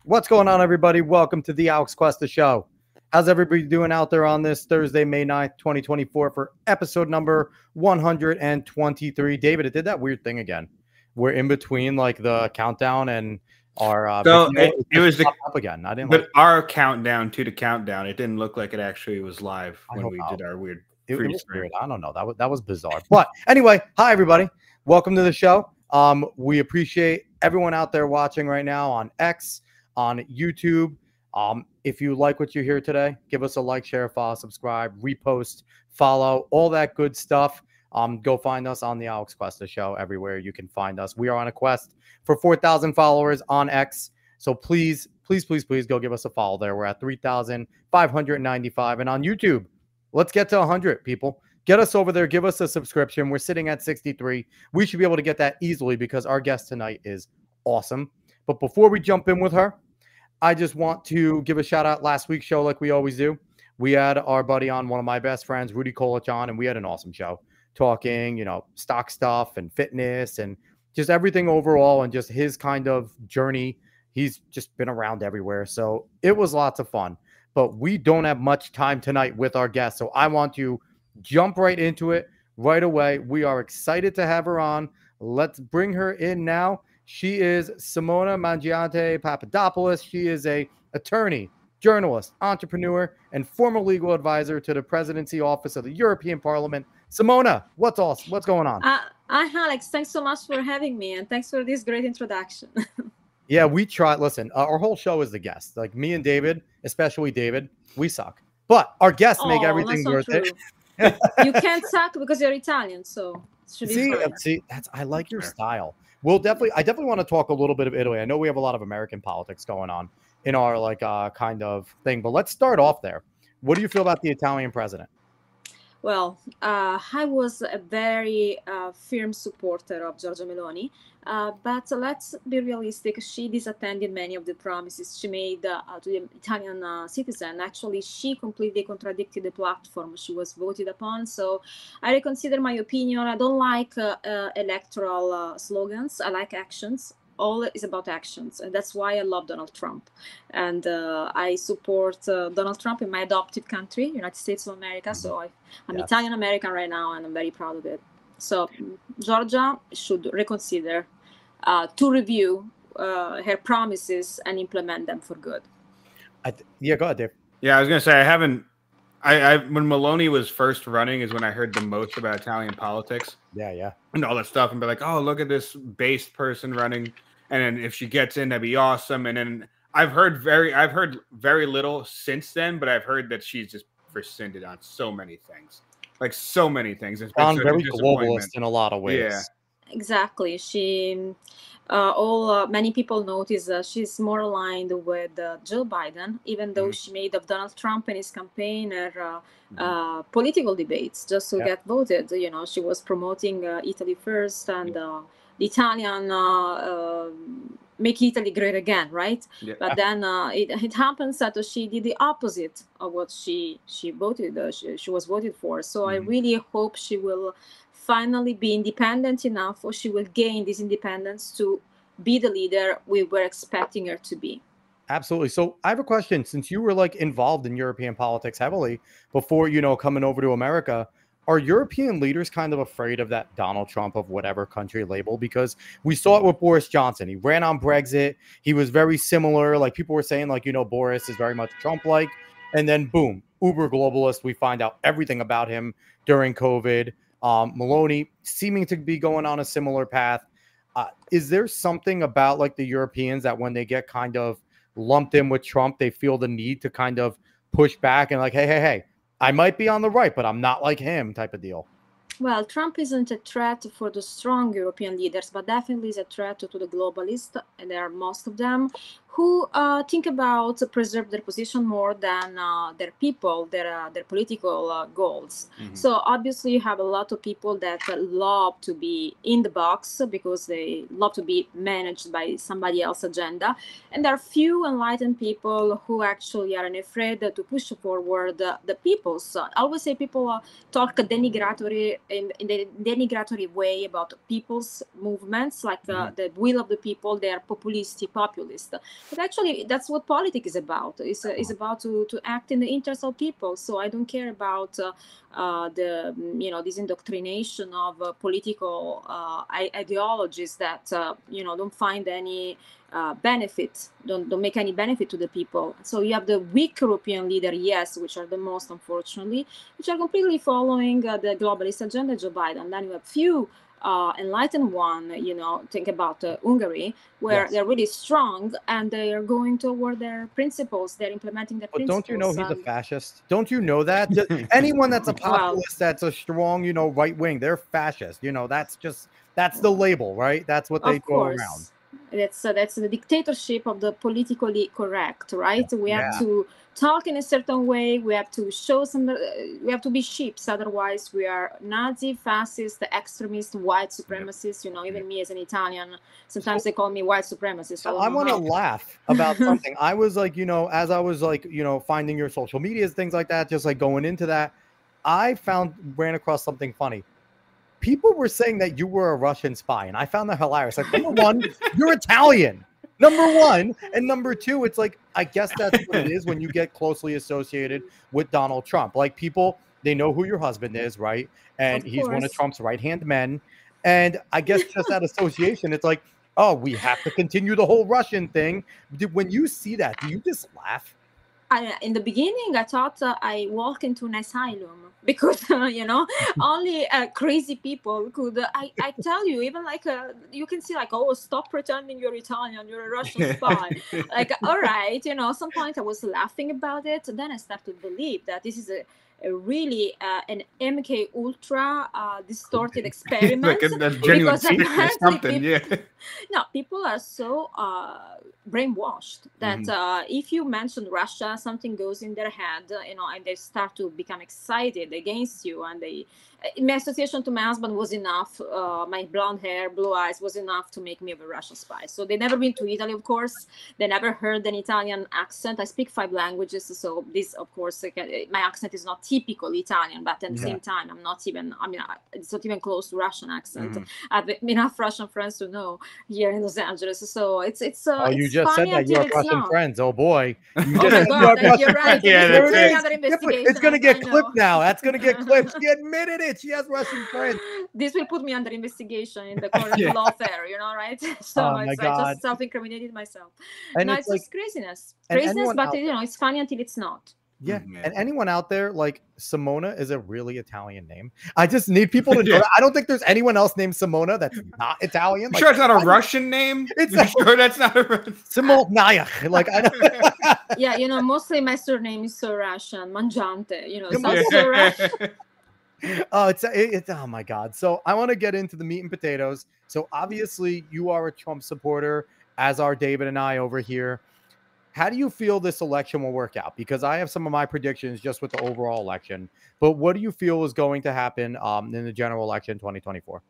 What's going on, everybody? Welcome to the Alex Cuesta Show. How's everybody doing out there on this Thursday, May 9th, 2024 for episode number 123? David, it did that weird thing again. We're in between like the countdown and our so it was the up again. I didn't, but like our countdown to the countdown. It didn't look like it actually was live when we did our weird. It was weird. I don't know. That was bizarre. But anyway, hi everybody. Welcome to the show. We appreciate everyone out there watching right now on X, on YouTube. If you like what you hear today, give us a like, share, follow, subscribe, repost, follow, all that good stuff. Go find us on the Alex Cuesta Show everywhere you can find us. We are on a quest for 4,000 followers on X. So please, please, please, please go give us a follow there. We're at 3,595. And on YouTube, let's get to 100 people. Get us over there. Give us a subscription. We're sitting at 63. We should be able to get that easily because our guest tonight is awesome. But before we jump in with her, I just want to give a shout out last week's show like we always do. We had our buddy on, one of my best friends, Rudy Kolich, on, and we had an awesome show talking, stock stuff and fitness and just everything overall and just his kind of journey. He's just been around everywhere. So it was lots of fun. But we don't have much time tonight with our guest. So I want to jump right into it right away. We are excited to have her on. Let's bring her in now. She is Simona Mangiante Papadopoulos. She is an attorney, journalist, entrepreneur, and former legal advisor to the Presidency Office of the European Parliament. Simona, what's going on? Hi, Alex. Thanks so much for having me, and thanks for this great introduction. Yeah, we try. Listen, our whole show is the guest. Like me and David, especially David, we suck. But our guests make everything worth it. You can't suck because you're Italian, so it should be fine. See, I like your style. I definitely want to talk a little bit of Italy. I know we have a lot of American politics going on in our kind of thing, but let's start off there. What do you feel about the Italian president? Well, I was a very firm supporter of Giorgia Meloni, but let's be realistic. She disattended many of the promises she made to the Italian citizen. Actually, she completely contradicted the platform she was voted upon. So I reconsider my opinion. I don't like electoral slogans. I like actions. All is about actions, and that's why I love Donald Trump, and I support Donald Trump in my adopted country, United States of America. So I'm Italian American right now, and I'm very proud of it. So Georgia should reconsider to review her promises and implement them for good. Go ahead, Dave. Yeah, I was gonna say when Meloni was first running is when I heard the most about Italian politics. Yeah, and all that stuff, and be like, oh, look at this based person running. And then if she gets in, that'd be awesome. And then I've heard very little since then, but I've heard that she's just rescinded on so many things. It's been very globalist in a lot of ways. Yeah, exactly. She, many people notice she's more aligned with Joe Biden, even though she made of Donald Trump and his campaign her political debates just to get voted. She was promoting Italy first and the Italian make Italy great again, right? Yeah. But then it happens that she did the opposite of what she voted. She was voted for. So I really hope she will finally be independent enough, or she will gain this independence to be the leader we were expecting her to be. Absolutely. So I have a question. Since you were involved in European politics heavily before, coming over to America, are European leaders kind of afraid of that Donald Trump of whatever country label? Because we saw it with Boris Johnson. He ran on Brexit. He was very similar. People were saying, Boris is very much Trump-like. And then, boom, uber globalist. We find out everything about him during COVID. Maloney seeming to be going on a similar path. Is there something about like the Europeans that when they get kind of lumped in with Trump, they feel the need to kind of push back and like, hey, I might be on the right, but I'm not like him type of deal? Well, Trump isn't a threat for the strong European leaders, but definitely is a threat to the globalists, and there are most of them who think about preserve their position more than their people, their political goals. So obviously, you have a lot of people that love to be in the box because they love to be managed by somebody else's agenda, and there are few enlightened people who actually are afraid to push forward the people's. I always say people talk denigratory in the denigratory way about people's movements, like the will of the people. They are populist. But actually, that's what politics is about. It's about to act in the interest of people. So I don't care about this indoctrination of political ideologies that don't find any benefit, don't make any benefit to the people. So you have the weak European leader, yes, which are the most, unfortunately, which are completely following the globalist agenda, Joe Biden. Then you have few enlightened one, think about Hungary, where they're really strong and they are going toward their principles. They're implementing their principles. Don't you know he's a fascist? Don't you know that? Anyone that's a populist, that's a strong, right wing, they're fascist. That's the label, right? That's what they go around. That's the dictatorship of the politically correct, right? We have to talk in a certain way. We have to show we have to be sheeps. Otherwise, we are Nazi, fascist, extremist, white supremacist. Even me as an Italian, sometimes they call me white supremacist. So I want to laugh about something. I was like, as I was like, finding your social medias, things like that, just like going into that, I ran across something funny. People were saying that you were a Russian spy, and I found that hilarious. Like, number one, you're Italian. Number one. And number two, it's like, I guess that's what it is when you get closely associated with Donald Trump. Like, people, they know who your husband is, right? And he's one of Trump's right-hand men. And I guess just that association, it's like, oh, we have to continue the whole Russian thing. When you see that, do you just laugh? In the beginning, I thought I walk into an asylum because, only crazy people could. I tell you, even like you can see like, oh, stop pretending you're Italian, you're a Russian spy. Like, all right, some point I was laughing about it. Then I started to believe that this is a really an MK Ultra distorted experiment. Like a genuine or something, No, people are so brainwashed that if you mention Russia, something goes in their head, and they start to become excited against you. And my association to my husband was enough. My blonde hair, blue eyes was enough to make me a Russian spy. So they never been to Italy, of course. They never heard an Italian accent. I speak 5 languages, so this, of course, my accent is not typical Italian, but at the same time, it's not even close to Russian accent. I have enough Russian friends to know here in Los Angeles. So it's you just said that you have Russian friends. Oh boy. You're right. It's going to get clipped now. That's going to get clipped. She admitted it. She has Russian friends. This will put me under investigation in the court of lawfare, right? So I just self-incriminated myself. And it's just craziness. Craziness, but it's funny until it's not. Yeah. And anyone out there, like, Simona is a really Italian name. I just need people to know that. I don't think there's anyone else named Simona that's not Italian. Like, sure it's not a Russian name? Sure that's not a Simona. Like, I know. Yeah, mostly my surname is so Russian. Mangiante, so Russian. It's oh my God. So I want to get into the meat and potatoes. So obviously you are a Trump supporter, as are David and I over here. How do you feel this election will work out? Because I have some of my predictions just with the overall election. But what do you feel is going to happen in the general election 2024?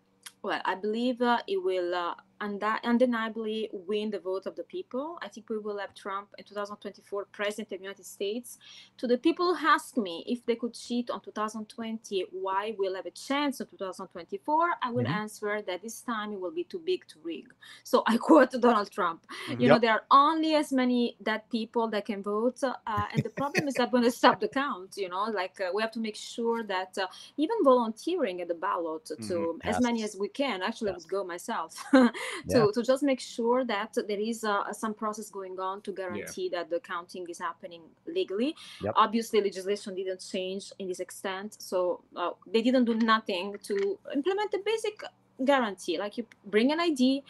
Well, I believe it will undeniably win the vote of the people. I think we will have Trump in 2024 president of the United States. To the people who ask me if they could cheat on 2020, why we'll have a chance in 2024, I will answer that this time it will be too big to rig. So I quote Donald Trump. There are only as many dead people that can vote. And the problem is that when they stop the count, we have to make sure that even volunteering at the ballot to as many as we can, actually I would go myself. Yeah. to just make sure that there is some process going on to guarantee that the counting is happening legally. Yep. Obviously, legislation didn't change in this extent, so they didn't do nothing to implement the basic guarantee. Like, you bring an ID,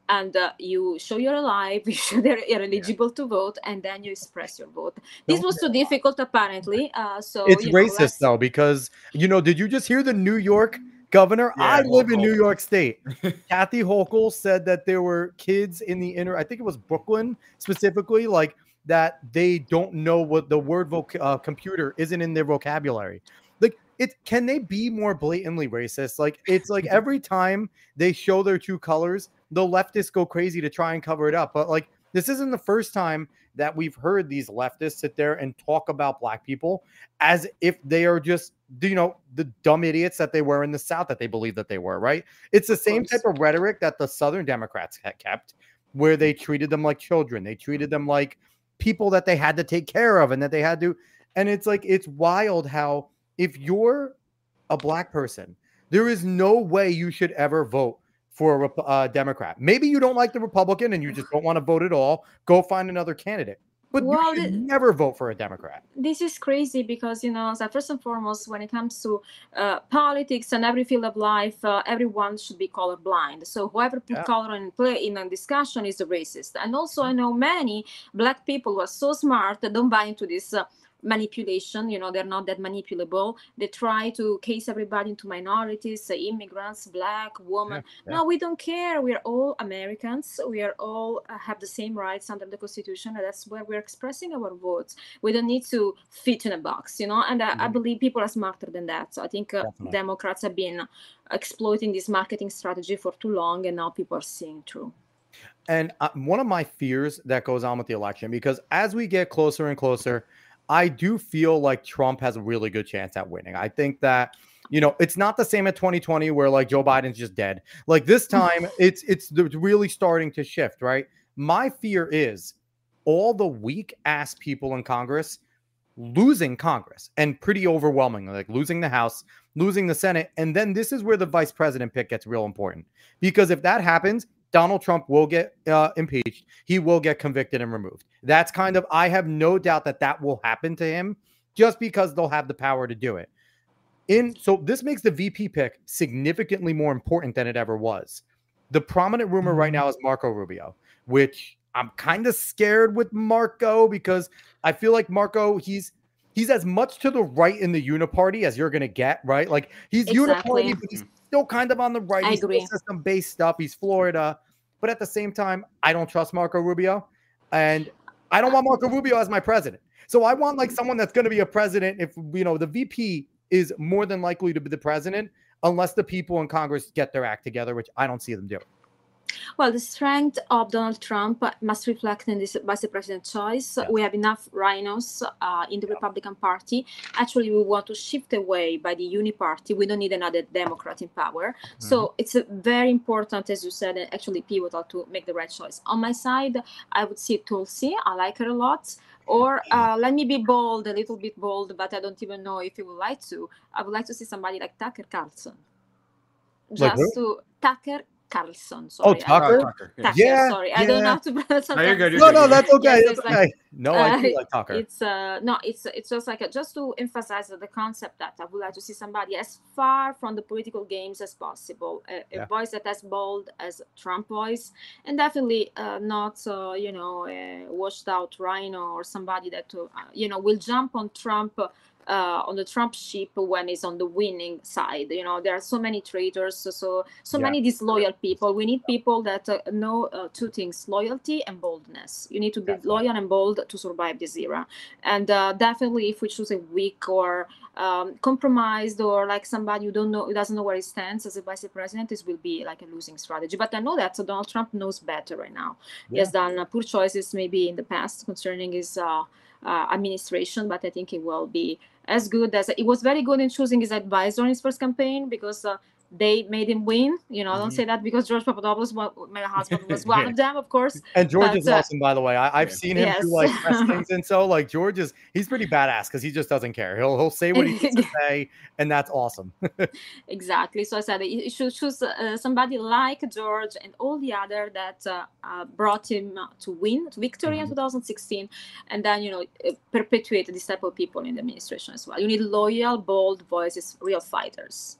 and you show you're alive, you show you're eligible to vote, and then you express your vote. This was too difficult, apparently. So it's racist though, because did you just hear the New York governor? Yeah, I live in Hochul. New York State. Kathy Hochul said that there were kids in the I think it was Brooklyn specifically, like that they don't know what the word computer isn't in their vocabulary. Like, can they be more blatantly racist? Like, it's like every time they show their true colors, the leftists go crazy to try and cover it up. But like, this isn't the first time that we've heard these leftists sit there and talk about black people as if they are just, the dumb idiots that they were in the South, that they believe that they were, right? It's the same type of rhetoric that the Southern Democrats had kept, where they treated them like children. They treated them like people that they had to take care of and that they had to. And it's like, it's wild how if you're a black person, there is no way you should ever vote for a Democrat. Maybe you don't like the Republican and you just don't want to vote at all. Go find another candidate. But you should never vote for a Democrat. This is crazy because, so first and foremost, when it comes to politics and every field of life, everyone should be colorblind. So whoever put color in play in a discussion is a racist. And also, I know many black people who are so smart that don't buy into this manipulation. They're not that manipulable. They try to case everybody into minorities, immigrants, black, woman. No, we don't care. We're all Americans. We are all have the same rights under the Constitution, and that's where we're expressing our votes. We don't need to fit in a box, and I believe people are smarter than that. So I think Democrats have been exploiting this marketing strategy for too long, and now people are seeing through. And one of my fears that goes on with the election, because as we get closer and closer, I do feel like Trump has a really good chance at winning. I think that, it's not the same at 2020 where like Joe Biden's just dead. Like this time, it's really starting to shift, right? My fear is all the weak ass people in Congress losing Congress, and pretty overwhelmingly, like losing the House, losing the Senate. And then this is where the vice president pick gets real important, because if that happens, Donald Trump will get impeached. He will get convicted and removed. That's I have no doubt that will happen to him, just because they'll have the power to do it. So this makes the VP pick significantly more important than it ever was. The prominent rumor right now is Marco Rubio, which I'm kind of scared with Marco, because I feel like Marco, he's as much to the right in the uniparty as you're going to get, right? Like he's uniparty, but he's still kind of on the right. He's still system-based stuff. He's Florida. But at the same time, I don't trust Marco Rubio. And I don't want Marco Rubio as my president. So I want like someone that's going to be a president if, the VP is more than likely to be the president, unless the people in Congress get their act together, which I don't see them doing. Well, the strength of Donald Trump must reflect in this vice president choice. We have enough rhinos in the Republican Party. Actually, we want to shift away by the uniparty. We don't need another Democrat in power. So it's very important, as you said, and actually pivotal to make the right choice. On my side, I would see Tulsi. I like her a lot. Or let me be bold, a little bit bold, but I don't even know if you would like to. I would like to see somebody like Tucker Carlson. Tucker Carlson, sorry. Oh, Tucker? Yeah. Sorry. I don't know how to pronounce it. No, that's okay. Yes, that's okay. No, I do like Tucker. It's just like just to emphasize the concept that I would like to see somebody as far from the political games as possible. A voice that as bold as Trump voice, and definitely not a washed out rhino or somebody that will jump on Trump. On the Trump ship when he's on the winning side. There are so many traitors, so many disloyal people. We need people that know two things: loyalty and boldness. You need to be loyal and bold to survive this era. And definitely, if we choose a weak or compromised or like somebody who doesn't know where he stands as a vice president, this will be like a losing strategy. But I know that Donald Trump knows better right now. He has done poor choices maybe in the past concerning his administration, but I think it will be as good as it was very good in choosing his advisor in his first campaign, because they made him win. Don't say that because George Papadopoulos, my husband, was one of them, of course. And George But, is awesome, by the way. I've seen him do yes. like press things, and so like George he's pretty badass because he just doesn't care. He'll say what he needs to say, and that's awesome. Exactly. So I said you should choose somebody like George and all the other that brought him to victory in 2016, and then perpetuate this type of people in the administration as well. You need loyal, bold voices, real fighters.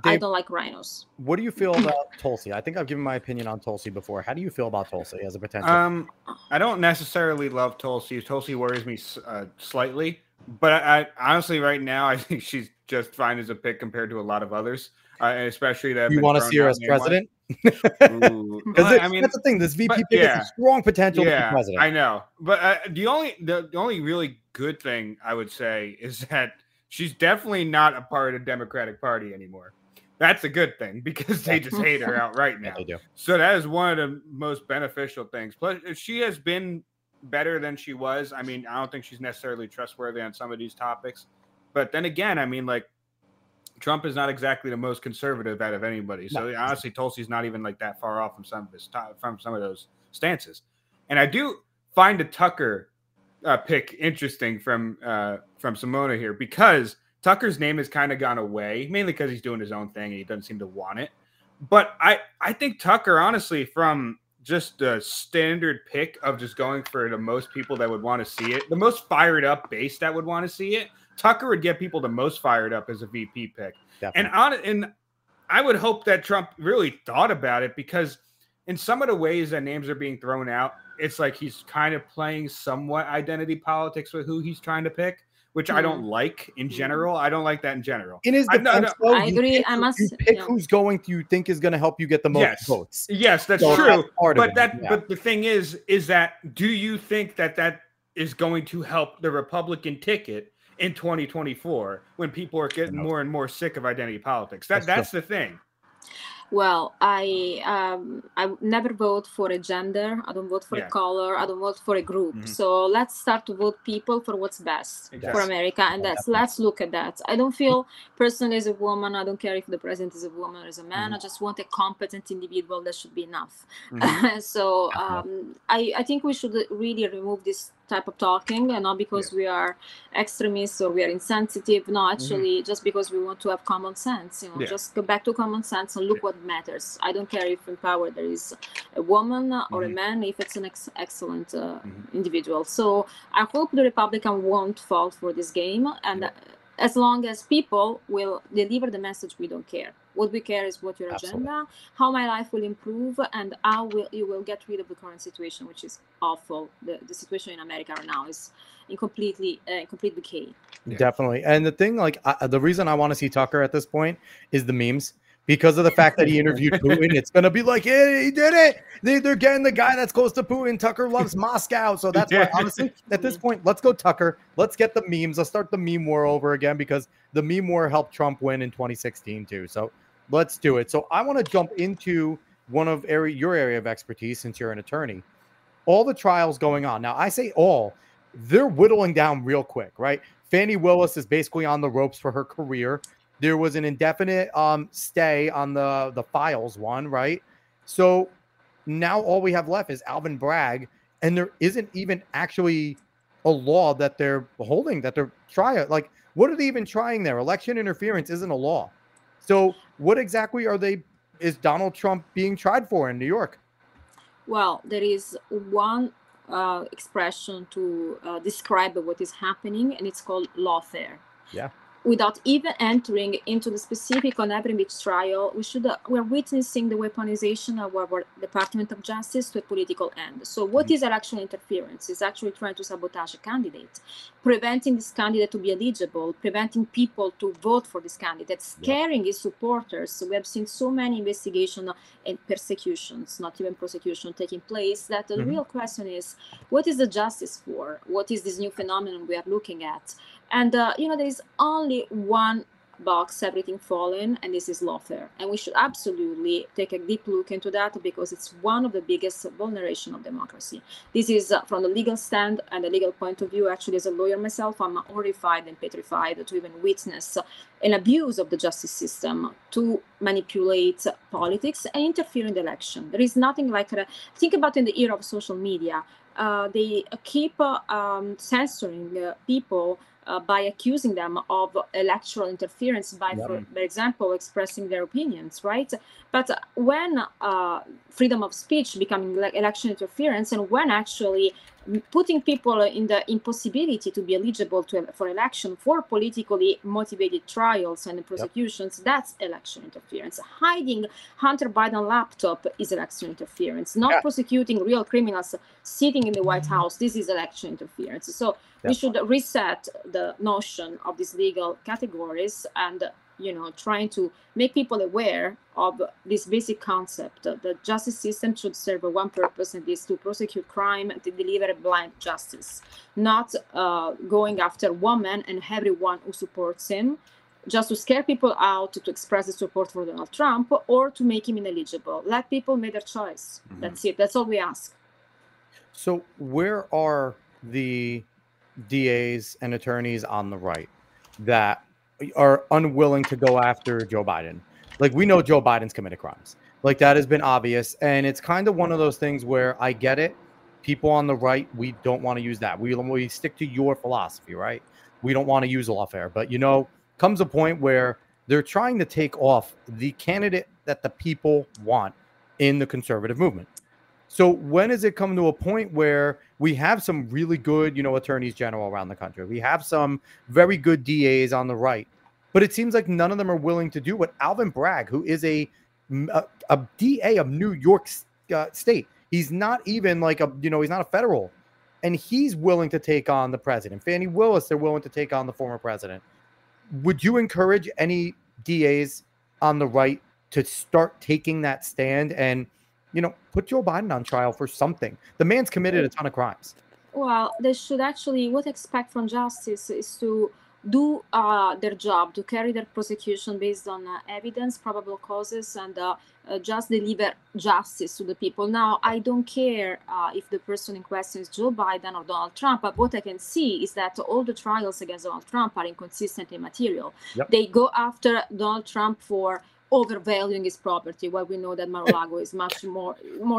Dave, I don't like rhinos. What do you feel about Tulsi? I think I've given my opinion on Tulsi before. How do you feel about Tulsi as a potential? I don't necessarily love Tulsi. Tulsi worries me slightly, but I honestly right now I think she's just fine as a pick compared to a lot of others, especially that. You want to see her as president? Because that's the thing. This VP pick is a strong potential to be president. I know, but the only really good thing I would say is that she's definitely not a part of the Democratic Party anymore. That's a good thing because they just hate her outright now. They do. So that is one of the most beneficial things. Plus, she has been better than she was. I mean, I don't think she's necessarily trustworthy on some of these topics. But then again, I mean, like, Trump is not exactly the most conservative out of anybody. So honestly, Tulsi's not even like that far off from some of those stances. And I do find the Tucker pick interesting from Simona here because Tucker's name has kind of gone away, mainly because he's doing his own thing and he doesn't seem to want it. But I think Tucker, honestly, from just the standard pick of just going for the most people that would want to see it, the most fired up base that would want to see it, Tucker would get people the most fired up as a VP pick. Definitely. And I would hope that Trump really thought about it because in some of the ways that names are being thrown out, it's like he's kind of playing somewhat identity politics with who he's trying to pick, which I don't like in general. I don't like that in general. In his defense, though, I agree. You pick who's going to you think is going to help you get the most votes. Yes, that's true. But the thing is that do you think that is going to help the Republican ticket in 2024 when people are getting more and more sick of identity politics? That's the thing. Well, I never vote for a gender. I don't vote for a color. I don't vote for a group. So let's start to vote people for what's best for America, and let's look at that. I don't feel personally as a woman. I don't care if the president is a woman or is a man. I just want a competent individual. That should be enough. So I think we should really remove this type of talking, and not because we are extremists or we are insensitive. No, actually, just because we want to have common sense. Just go back to common sense and look what matters. I don't care if in power there is a woman or a man, if it's an excellent individual. So I hope the Republican won't fall for this game, and as long as people will deliver the message, we don't care. What we care is what your agenda, how my life will improve, and how you will get rid of the current situation, which is awful. The situation in America right now is in complete decay. Definitely. And the thing, like, the reason I want to see Tucker at this point is the memes. Because of the fact that he interviewed Putin, it's going to be like, hey, he did it. They're getting the guy that's close to Putin. Tucker loves Moscow. So that's why, honestly, at this point, let's go Tucker. Let's get the memes. Let's start the meme war over again because the meme war helped Trump win in 2016 too. So let's do it. So I want to jump into one of your area of expertise since you're an attorney. All the trials going on. Now, I say all. They're whittling down real quick, right? Fani Willis is basically on the ropes for her career. There was an indefinite stay on the Files one, right? So now all we have left is Alvin Bragg, and there isn't even actually a law that they're holding, that they're trying. Like, what are they even trying there? Election interference isn't a law. So what exactly is Donald Trump being tried for in New York? Well, there is one expression to describe what is happening, and it's called lawfare. Yeah. Without even entering into the specific on every mixed trial, we're witnessing the weaponization of our Department of Justice to a political end. So what is actual interference? It's actually trying to sabotage a candidate, preventing this candidate to be eligible, preventing people to vote for this candidate, scaring his supporters. So we have seen so many investigations and persecutions, not even prosecution, taking place, that the real question is, what is the justice for? What is this new phenomenon we are looking at? And, there is only one box everything fallen, and this is lawfare. And we should absolutely take a deep look into that, because it's one of the biggest vulneration of democracy. This is from the legal stand and the legal point of view. Actually, as a lawyer myself, I'm horrified and petrified to even witness an abuse of the justice system to manipulate politics and interfere in the election. There is nothing like think about in the era of social media. They keep censoring people by accusing them of electoral interference by, for example, expressing their opinions, right? But when freedom of speech becoming election interference, and when actually putting people in the impossibility to be eligible for election for politically motivated trials and prosecutions, that's election interference. Hiding Hunter Biden laptop is election interference. Not prosecuting real criminals sitting in the White House, this is election interference. So we should reset the notion of these legal categories and trying to make people aware of this basic concept. The justice system should serve one purpose, and is to prosecute crime and to deliver blind justice, not going after one man and everyone who supports him, just to scare people out, to express the support for Donald Trump, or to make him ineligible. Let people make their choice. That's it. That's all we ask. So where are the DAs and attorneys on the right that are unwilling to go after Joe Biden? Like, we know Joe Biden's committed crimes. Like, that has been obvious. And it's kind of one of those things where I get it. People on the right, we don't want to use that. We stick to your philosophy, right? We don't want to use lawfare. But, comes a point where they're trying to take off the candidate that the people want in the conservative movement. So when does it come to a point where we have some really good, attorneys general around the country? We have some very good DAs on the right, but it seems like none of them are willing to do what Alvin Bragg, who is a DA of New York State. He's not even like he's not a federal, and he's willing to take on the president. Fannie Willis, they're willing to take on the former president. Would you encourage any DAs on the right to start taking that stand and put Joe Biden on trial for something? The man's committed a ton of crimes. Well, they should actually, what they expect from justice is to do their job, to carry their prosecution based on evidence, probable causes, and just deliver justice to the people. Now, I don't care if the person in question is Joe Biden or Donald Trump, but what I can see is that all the trials against Donald Trump are inconsistent in material. They go after Donald Trump for overvaluing his property, while we know that Mar-a-Lago is much more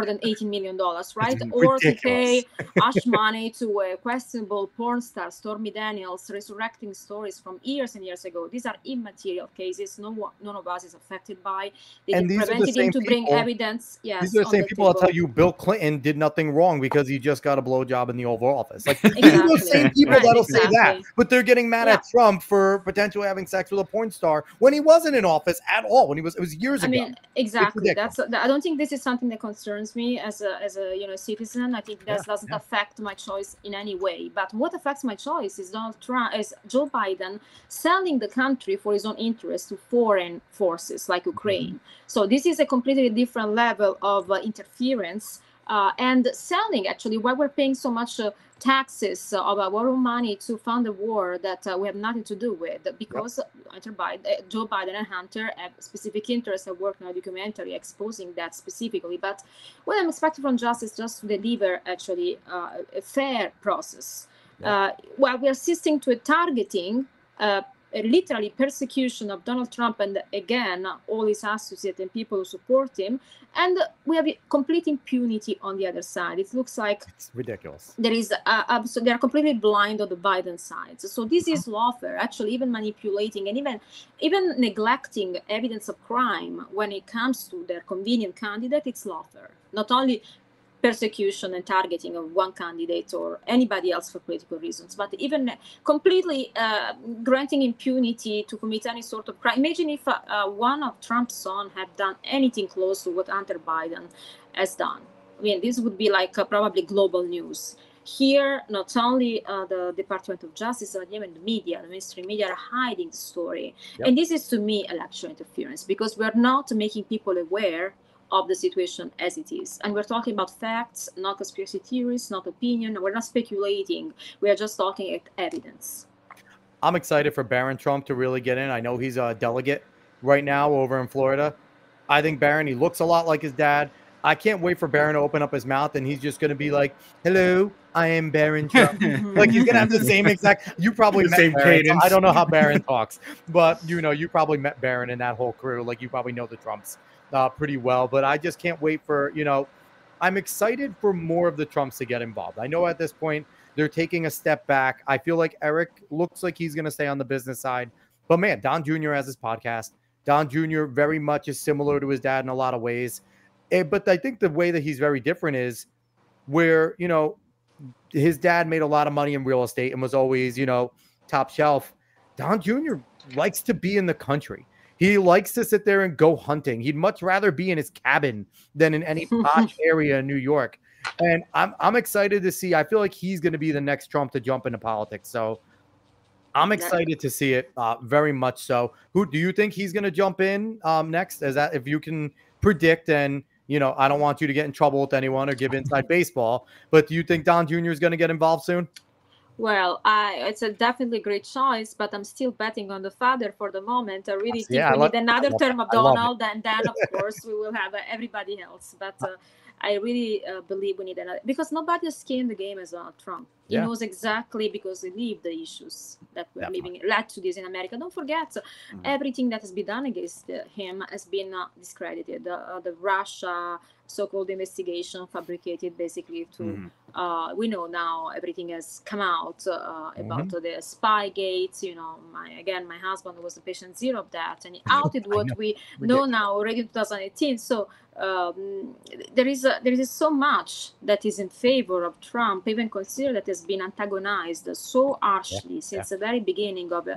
than $18 million, right? Or to pay hush money to a questionable porn star, Stormy Daniels, resurrecting stories from years and years ago. These are immaterial cases. None of us is affected by. They prevented him to bring evidence. Yes, these are the same people that tell you Bill Clinton did nothing wrong because he just got a blowjob in the Oval Office. Like, these are the same people that'll say that, but they're getting mad at Trump for potentially having sex with a porn star when he wasn't in office at all. When it was years ago. I mean, exactly. I don't think this is something that concerns me as a citizen. I think that doesn't affect my choice in any way. But what affects my choice is Joe Biden selling the country for his own interest to foreign forces like Ukraine. So this is a completely different level of interference and selling. Actually, why we're paying so much taxes of our own money to fund a war that we have nothing to do with, because Joe Biden and Hunter have specific interests. I worked on a documentary exposing that specifically. But what I'm expecting from justice is just to deliver actually a fair process. While we are assisting to a targeting, literally persecution of Donald Trump and again all his associates and people who support him, and we have complete impunity on the other side. It looks like it's ridiculous. There is they are completely blind on the Biden side. So this is lawfare. Actually, even manipulating and even neglecting evidence of crime when it comes to their convenient candidate, it's lawfare. Not only persecution and targeting of one candidate or anybody else for political reasons, but even completely granting impunity to commit any sort of crime. Imagine if one of Trump's sons had done anything close to what Hunter Biden has done. I mean, this would be like probably global news. Here, not only the Department of Justice, but even the media, the mainstream media are hiding the story. And this is, to me, election interference, because we're not making people aware of the situation as it is. And we're talking about facts, not conspiracy theories, not opinion. We're not speculating. We are just talking at evidence. I'm excited for Barron Trump to really get in. I know he's a delegate right now over in Florida. I think Barron, he looks a lot like his dad. I can't wait for Barron to open up his mouth and he's just going to be like, "Hello, I am Barron Trump." Like he's going to have the same exact. You probably The met same Barron. So I cadence. don't know how Barron talks, but you probably met Barron and that whole crew. Like you probably know the Trumps pretty well. But I just can't wait for I'm excited for more of the Trumps to get involved. I know at this point they're taking a step back. I feel like Eric looks like he's going to stay on the business side. But man, Don Jr. has his podcast. Don Jr. very much is similar to his dad in a lot of ways. But I think the way that he's very different is where, his dad made a lot of money in real estate and was always, top shelf. Don Jr. likes to be in the country. He likes to sit there and go hunting. He'd much rather be in his cabin than in any posh area in New York. And I'm excited to see. I feel like he's going to be the next Trump to jump into politics. So I'm excited to see it very much so. Who do you think he's going to jump in next? Is that if you can predict and, I don't want you to get in trouble with anyone or give inside baseball, but do you think Don Jr. is going to get involved soon? Well, it's a definitely great choice, but I'm still betting on the father for the moment. I really think we need another term of Donald, and then, of course, we will have everybody else. But I really believe we need another, because nobody is key in the game as Donald Trump. He knows exactly, because he lived the issues that we're living, led to this in America. Don't forget, everything that has been done against him has been discredited. The Russia so-called investigation fabricated basically to we know now everything has come out about the Spygate. My husband was the patient zero of that, and he outed what we know now already in 2018. So there is so much that is in favor of Trump, even consider that has been antagonized so harshly since the very beginning of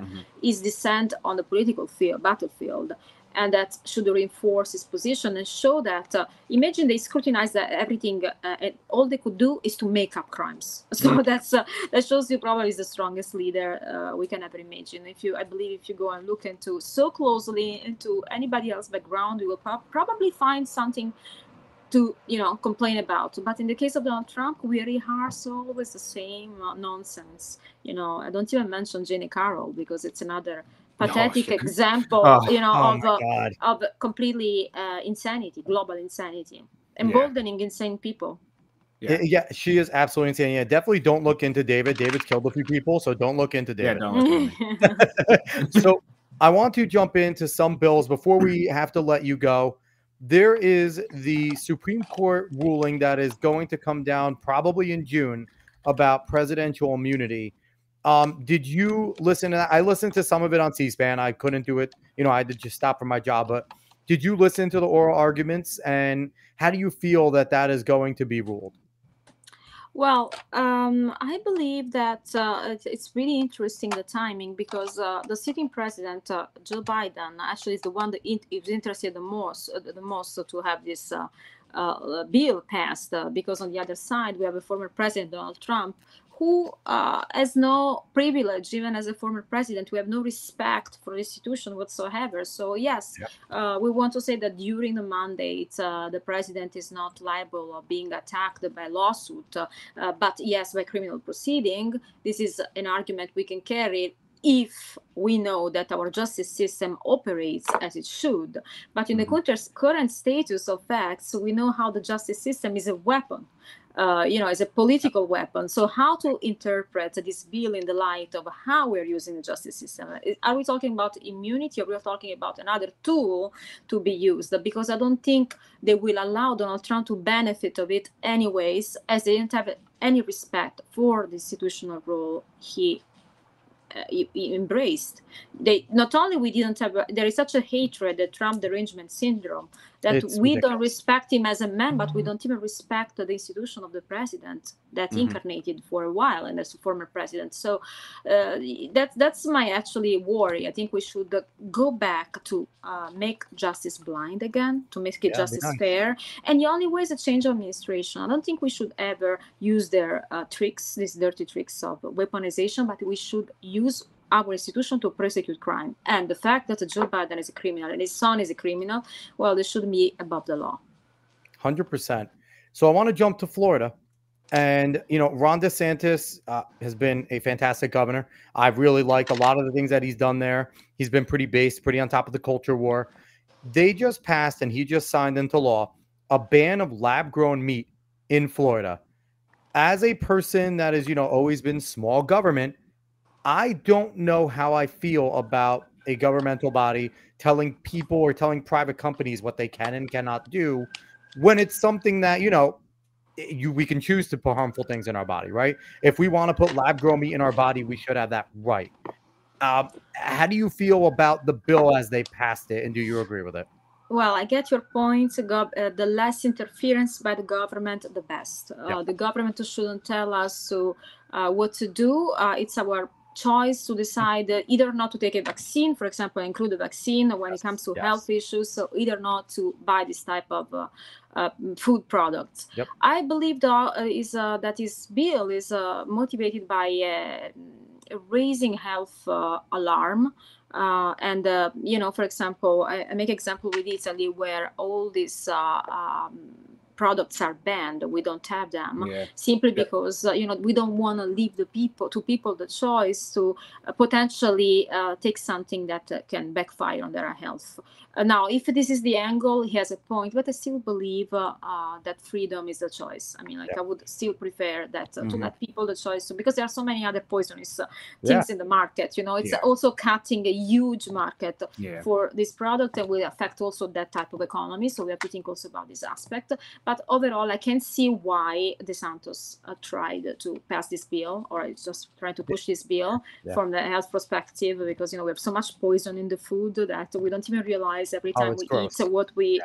his descent on the political battlefield. And that should reinforce his position and show that, imagine they scrutinized everything, and all they could do is to make up crimes. So that shows you probably is the strongest leader we can ever imagine. I believe if you go and look so closely into anybody else's background, you will probably find something to complain about. But in the case of Donald Trump, we rehearse always the same nonsense. I don't even mention Jenny Carroll, because it's another pathetic example, of completely insanity, global insanity, emboldening insane people. Yeah, she is absolutely insane. Yeah, definitely don't look into David. David's killed a few people, so don't look into David. Yeah, don't look into So I want to jump into some bills before we have to let you go. There is the Supreme Court ruling that is going to come down probably in June about presidential immunity. Did you listen to that? I listened to some of it on C-SPAN. I couldn't do it. I had to just stop from my job. But did you listen to the oral arguments? And how do you feel that is going to be ruled? Well, I believe that it's really interesting, the timing, because the sitting president, Joe Biden, actually is the one that is interested the most to have this bill passed, because on the other side, we have a former president, Donald Trump, who has no privilege, even as a former president. We have no respect for the institution whatsoever. So yes, we want to say that during the mandate, the president is not liable of being attacked by lawsuit, but yes, by criminal proceeding. This is an argument we can carry if we know that our justice system operates as it should. But in the current status of facts, we know how the justice system is a weapon. As a political weapon. So how to interpret this bill in the light of how we're using the justice system? Are we talking about immunity, or we're talking about another tool to be used? Because I don't think they will allow Donald Trump to benefit of it anyways, as they didn't have any respect for the institutional role he embraced. Not only we didn't have, there is such a hatred, the Trump derangement syndrome, that we don't respect him as a man, but we don't even respect the institution of the president that incarnated for a while and as a former president. So that's my actually worry. I think we should go back to make justice blind again, to make it justice fair. And the only way is a change of administration. I don't think we should ever use their tricks, these dirty tricks of weaponization, but we should use our institution to prosecute crime. And the fact that Joe Biden is a criminal and his son is a criminal, well, they should be above the law. 100%. So I want to jump to Florida. And, Ron DeSantis has been a fantastic governor. I've really liked a lot of the things that he's done there. He's been pretty based, pretty on top of the culture war. They just passed and he just signed into law a ban of lab grown meat in Florida. As a person that has, always been small government, I don't know how I feel about a governmental body telling people or telling private companies what they can and cannot do when it's something that, we can choose to put harmful things in our body, right? If we want to put lab grown meat in our body, we should have that right. How do you feel about the bill as they passed it, and do you agree with it? Well, I get your point. The less interference by the government, the best. The government shouldn't tell us what to do. It's our choice to decide either not to take a vaccine, for example, include a vaccine when it comes to health issues, so either not to buy this type of food products. I believe that this bill is motivated by raising health alarm. For example, I make example with Italy, where all these products are banned. We don't have them simply because we don't want to leave people the choice to potentially take something that can backfire on their health. Now, if this is the angle, he has a point, but I still believe that freedom is a choice. I mean, I would still prefer that to let people the choice, because there are so many other poisonous things in the market. It's also cutting a huge market for this product, and will affect also that type of economy. So we have to think also about this aspect. But overall, I can see why DeSantis tried to pass this bill, or is just trying to push this bill from the health perspective, because we have so much poison in the food that we don't even realize every time we eat what we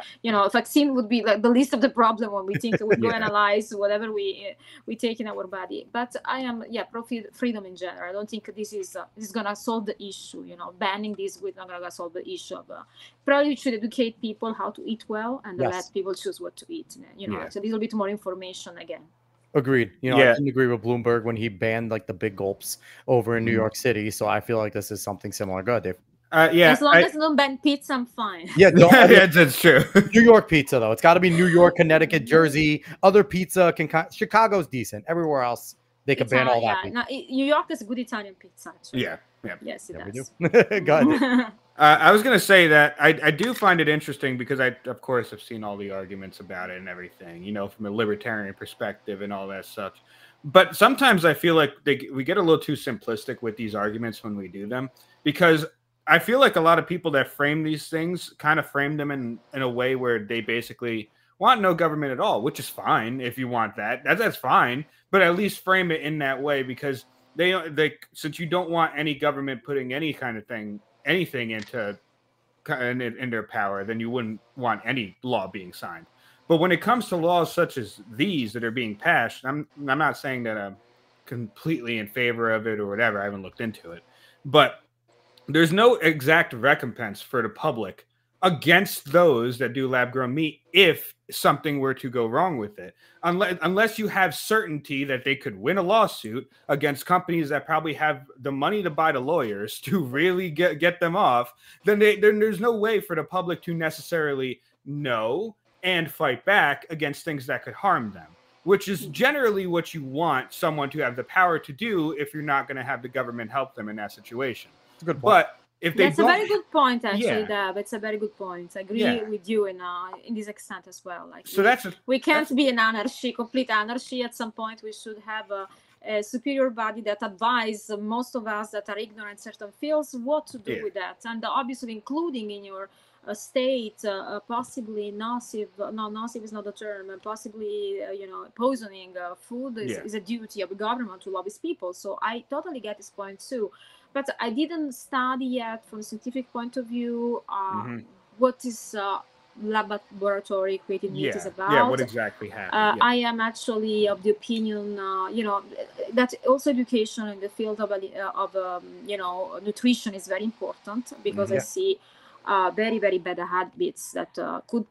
vaccine would be like the least of the problem when we think we go analyze whatever we take in our body. But I am pro freedom in general. I don't think this is gonna solve the issue. Banning this is not gonna solve the issue of probably we should educate people how to eat well and let people choose what to eat. It's a little bit more information again. Agreed. I didn't agree with Bloomberg when he banned like the big gulps over in New York City. So I feel like this is something similar. Go ahead, Dave. As long as you don't ban pizza, I'm fine. Yeah, that's true. New York pizza, though. It's got to be New York, Connecticut, Jersey. Other pizza Chicago's decent. Everywhere else, they can ban all that. No, New York is a good Italian pizza, actually. Yes, it does. Go ahead. I was going to say that I do find it interesting because I, of course, have seen all the arguments about it and everything, from a libertarian perspective and all that stuff. But sometimes I feel like we get a little too simplistic with these arguments when we do them, because I feel like a lot of people that frame these things kind of frame them in a way where they basically want no government at all, which is fine if you want that. That's fine, but at least frame it in that way, because they since you don't want any government putting any kind of anything in their power, then you wouldn't want any law being signed. But when it comes to laws such as these that are being passed, I'm not saying that I'm completely in favor of it or whatever. I haven't looked into it, but there's no exact recompense for the public against those that do lab-grown meat if something were to go wrong with it. Unless you have certainty that they could win a lawsuit against companies that probably have the money to buy the lawyers to really get them off, then there's no way for the public to necessarily know and fight back against things that could harm them, which is generally what you want someone to have the power to do if you're not going to have the government help them in that situation. Good point. But if they That's a very good point, actually, Deb. It's a very good point. I agree with you in this extent as well. Like, so we can't be an anarchy, complete anarchy. At some point, we should have a superior body that advise most of us that are ignorant in certain fields what to do with that, and obviously including in your state possibly nocive is not the term, possibly poisoning food is a duty of the government to lobby people. So I totally get this point too. But I didn't study yet from a scientific point of view what is laboratory created meat is about. Yeah, what exactly happened. I am actually of the opinion, that also education in the field of nutrition is very important, because I see very, very bad habits that could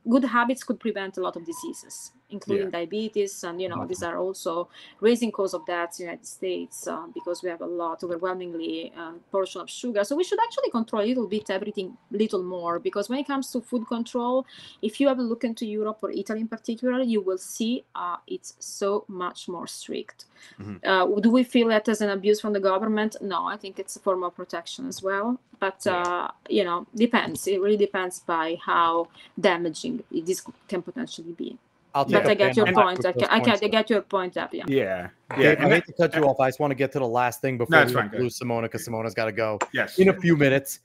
good habits could prevent a lot of diseases, including diabetes, and these are also raising cause of deaths in the United States because we have a lot, overwhelmingly portion of sugar. So we should actually control a little bit everything, little more, because when it comes to food control, if you have a look into Europe or Italy in particular, you will see it's so much more strict. Do we feel that as an abuse from the government? No, I think it's a form of protection as well. But depends. It really depends by how damaging this can potentially be. But I get your point. I get your point, Abby. Yeah. Dave, I hate to cut you off. I just want to get to the last thing before we lose Simona, because Simona's got to go in a few minutes.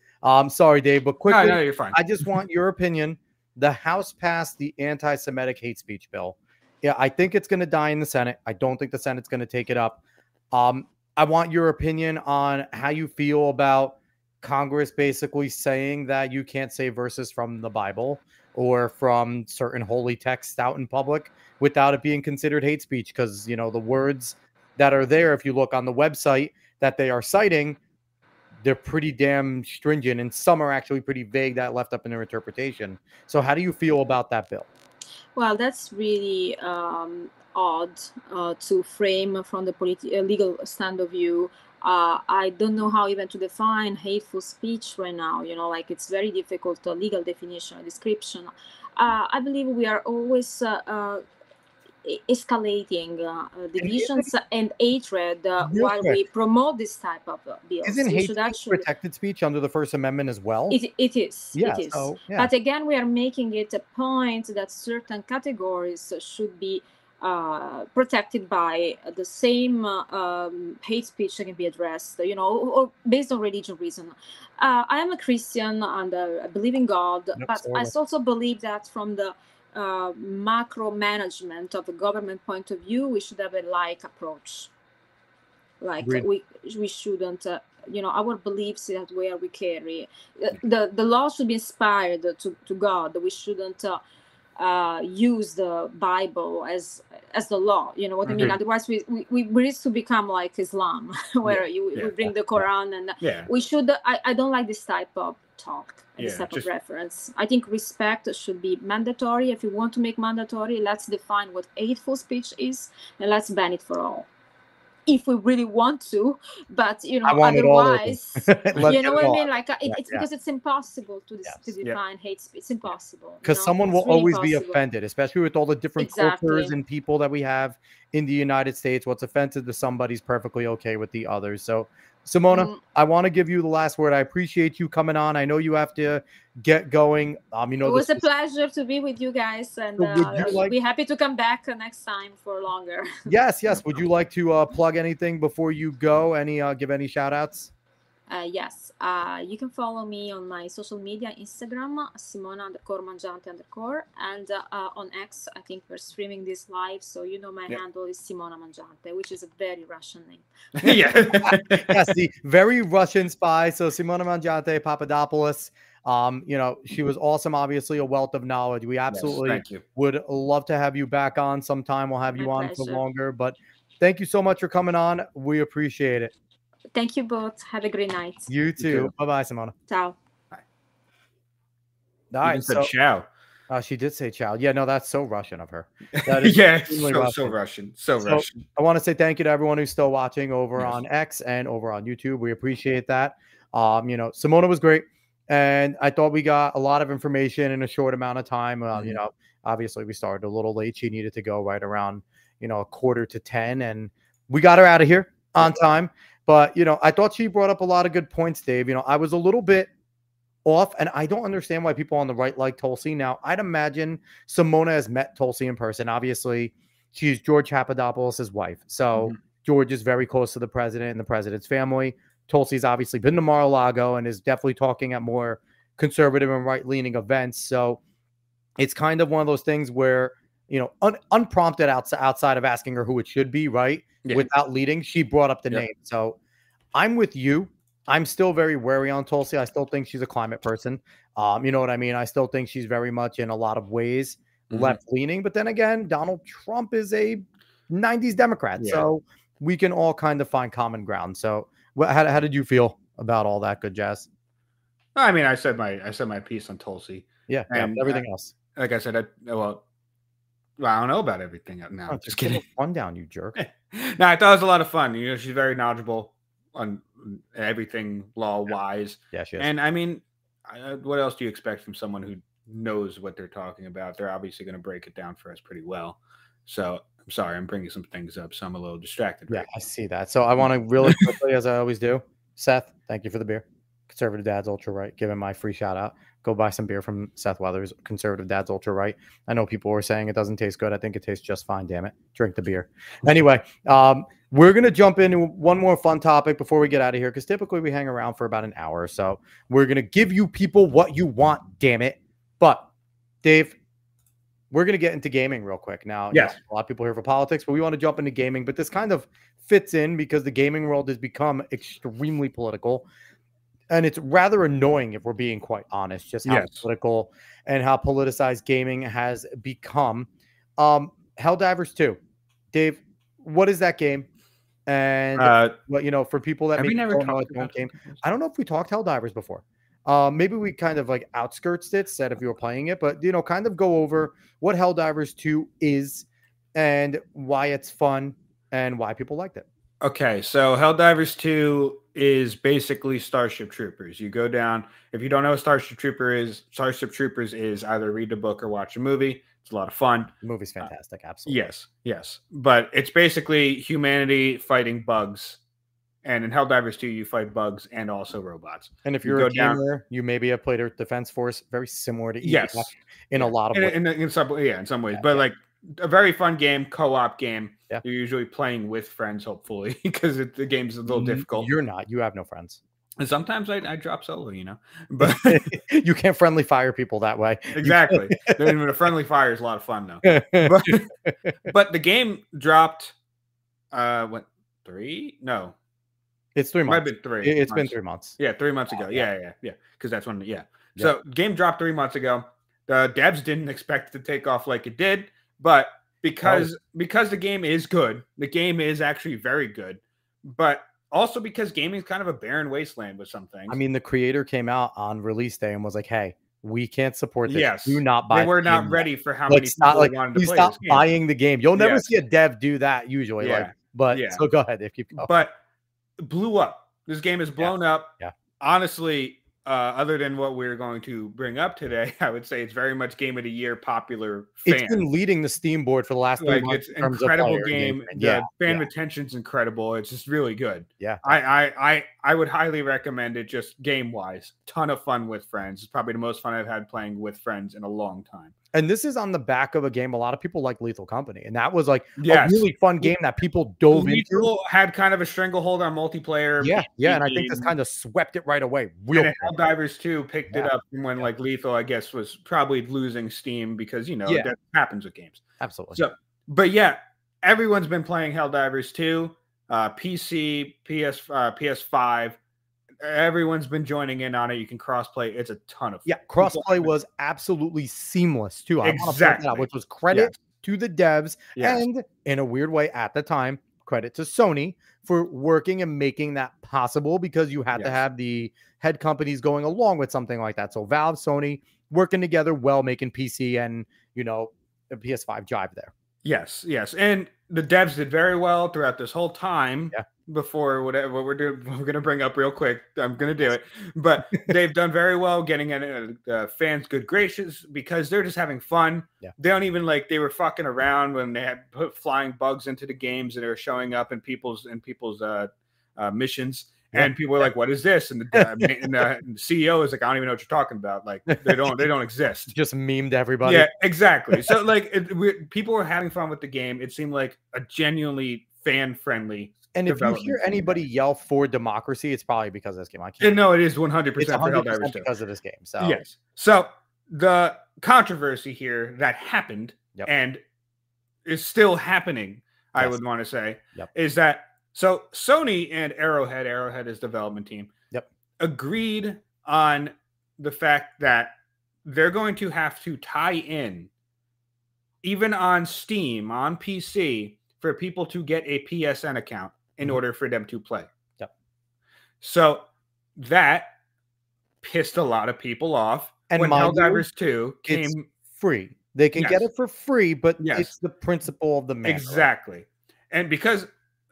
Sorry, Dave, but quickly, no, you're fine. I just want your opinion. The House passed the anti-Semitic hate speech bill. Yeah, I think it's going to die in the Senate. I don't think the Senate's going to take it up. I want your opinion on how you feel about Congress basically saying that you can't say verses from the Bible or from certain holy texts out in public without it being considered hate speech, because the words that are there, if you look on the website that they are citing, they're pretty damn stringent, and some are actually pretty vague that left up in their interpretation. So how do you feel about that bill? Well, that's really odd to frame from the legal stand of view. I don't know how even to define hateful speech right now. It's very difficult, a legal definition, a description. I believe we are always escalating divisions and hatred while we promote this type of bills. Isn't hate speech protected speech under the First Amendment as well? It is. Yeah, it is. So, yeah. But again, we are making it a point that certain categories should be protected by the same hate speech that can be addressed, or based on religion reason. I am a Christian and I believe in God, but I also believe that from the macro management of the government point of view, we should have a like approach. We shouldn't, our beliefs that where we carry the law should be inspired to God. We shouldn't use the Bible as the law. You know what I mean? Otherwise, we risk to become like Islam, where we bring the Quran, and we should. I don't like this type of talk, this type of reference. I think respect should be mandatory. If you want to make mandatory, let's define what hateful speech is, and let's ban it for all. If we really want to, but otherwise, you know what I mean? It's because it's impossible to define hate speech. It's impossible because someone will always be offended, especially with all the different cultures and people that we have in the United States. What's offensive to somebody's perfectly okay with the others. So, Simona, I want to give you the last word. I appreciate you coming on. I know you have to get going. It was a pleasure to be with you guys, and we'll be happy to come back next time for longer. Yes. Would you like to plug anything before you go? Give any shout outs? Yes. You can follow me on my social media, Instagram, Simona_Mangiante_, and on X, I think we're streaming this live, so my handle is Simona Mangiante, which is a very Russian name. Yes, the very Russian spy. So Simona Mangiante Papadopoulos. She was awesome, obviously a wealth of knowledge. We absolutely would love to have you back on sometime. We'll have you on for longer, but thank you so much for coming on. We appreciate it. Thank you both. Have a great night. You too. Bye-bye, Simona. Ciao. Bye. All right, said ciao. She did say ciao. Yeah, no, that's so Russian of her. That is so Russian. So Russian. I want to say thank you to everyone who's still watching over on X and over on YouTube. We appreciate that. Simona was great, and I thought we got a lot of information in a short amount of time. Obviously we started a little late. She needed to go right around, 9:45, and we got her out of here on time. But, I thought she brought up a lot of good points, Dave. I was a little bit off, and I don't understand why people on the right like Tulsi. Now, I'd imagine Simona has met Tulsi in person. Obviously, she's George Papadopoulos' wife. So George is very close to the president and the president's family. Tulsi's obviously been to Mar-a-Lago and is definitely talking at more conservative and right-leaning events. So it's kind of one of those things where, unprompted outside of asking her who it should be, right? Without leading, she brought up the name. So I'm with you. I'm still very wary on Tulsi. I still think she's a climate person. You know what I mean? I still think she's very much in a lot of ways left-leaning. But then again, Donald Trump is a 90s Democrat. So we can all kind of find common ground. So how did you feel about all that good jazz? I mean, I said my piece on Tulsi. Yeah, and everything else. like I said, I don't know about everything now. Oh, Just kidding. Rundown, you jerk. No, I thought it was a lot of fun. You know, she's very knowledgeable on everything law wise. Yeah, she is. And I mean, what else do you expect from someone who knows what they're talking about? They're obviously going to break it down for us pretty well. So I'm sorry, I'm bringing some things up, so I'm a little distracted. Yeah, I see that. So I want to really quickly, as I always do, Seth, thank you for the beer. Conservative Dad's Ultra Right. Give him my free shout out. Go buy some beer from Seth Weathers, Conservative Dad's Ultra Right. I know people were saying it doesn't taste good. I think it tastes just fine. Damn it. Drink the beer. Anyway, we're going to jump into one more fun topic before we get out of here, because typically we hang around for about an hour or so. We're going to give you people what you want. Damn it. But Dave, we're going to get into gaming real quick. Now, yes, a lot of people here for politics, but we want to jump into gaming. But this kind of fits in because the gaming world has become extremely political. And it's rather annoying, if we're being quite honest, just how political and how politicized gaming has become. Helldivers 2. Dave, what is that game? And for people that maybe don't know it, game, I don't know if we talked Helldivers before. Maybe we kind of like outskirts it, said if you were playing it, but kind of go over what Helldivers 2 is and why it's fun and why people liked it. Okay, so Helldivers 2 is basically Starship Troopers. You go down. If you don't know what Starship Troopers is either read the book or watch a movie. It's a lot of fun. The movie's fantastic, absolutely. Yes. But it's basically humanity fighting bugs. And in Helldivers 2, you fight bugs and also robots. And if you're a gamer, you maybe have played a Defense Force, very similar to EDF in a lot of ways. In some ways. But like a very fun game, co-op game. Yeah. You're usually playing with friends, hopefully, because the game's a little difficult. You're not. You have no friends. And sometimes I drop solo, but you can't friendly fire people that way. Exactly. A friendly fire is a lot of fun, though. But the game dropped. What 3? No, it's 3 months. Might have been 3. It's been 3 months. Yeah, 3 months ago. Yeah. Because that's when. Yeah. So game dropped 3 months ago. The devs didn't expect it to take off like it did, but because the game is good, the game is actually very good, but also because gaming is kind of a barren wasteland with some things. I mean, the creator came out on release day and was like, "Hey, we can't support this. Yes, do not buy." They were not ready for how many people wanted to play. Stop buying the game. You'll never see a dev do that usually. So go ahead. If keep going. But it blew up. This game is blown up. Yeah. Honestly. Other than what we're going to bring up today, I would say it's very much Game of the Year popular fan. It's been leading the Steam board for the last 3 months. It's an incredible game. The fan retention's incredible. It's just really good. Yeah. I would highly recommend it just game-wise. Ton of fun with friends. It's probably the most fun I've had playing with friends in a long time. And this is on the back of a game. A lot of people like Lethal Company. And that was like a really fun game that people dove into. Had kind of a stranglehold on multiplayer. Yeah. And I think this kind of swept it right away. Helldivers 2 picked it up when like Lethal, I guess, was probably losing steam because, that happens with games. Absolutely. So, but yeah, everyone's been playing Helldivers 2, PC, PS5. Everyone's been joining in on it. You can crossplay. It's a ton of fun. Yeah, crossplay was absolutely seamless too. I want to point that out, which was credit to the devs and in a weird way at the time, credit to Sony for working and making that possible because you had to have the head companies going along with something like that. So Valve, Sony working together well, making PC and a PS5 jive there. Yes. And the devs did very well throughout this whole time. Yeah. Before what we're going to bring up real quick. I'm going to do it, but they've done very well getting fans good graces because they're just having fun. Yeah. They don't even they were fucking around when they had put flying bugs into the games and they were showing up in people's missions. Yeah. And people were like, "What is this?" And the CEO is like, "I don't even know what you're talking about. Like, they don't exist." Just memed everybody. Yeah, exactly. So people were having fun with the game. It seemed like a genuinely fan friendly. And if you hear anybody yell for democracy, it's probably because of this game. I can't. No, it is 100% because of this game. So yes. So the controversy here that happened and is still happening, I would want to say, is that so Sony and Arrowhead is development team, agreed on the fact that they're going to have to tie in, even on Steam, on PC, for people to get a PSN account in order for them to play. Yep. So that pissed a lot of people off. And when mind you, Helldivers 2 came, it's free. They can get Yes. it for free, but Yes. it's the principle of the manual. Exactly. And because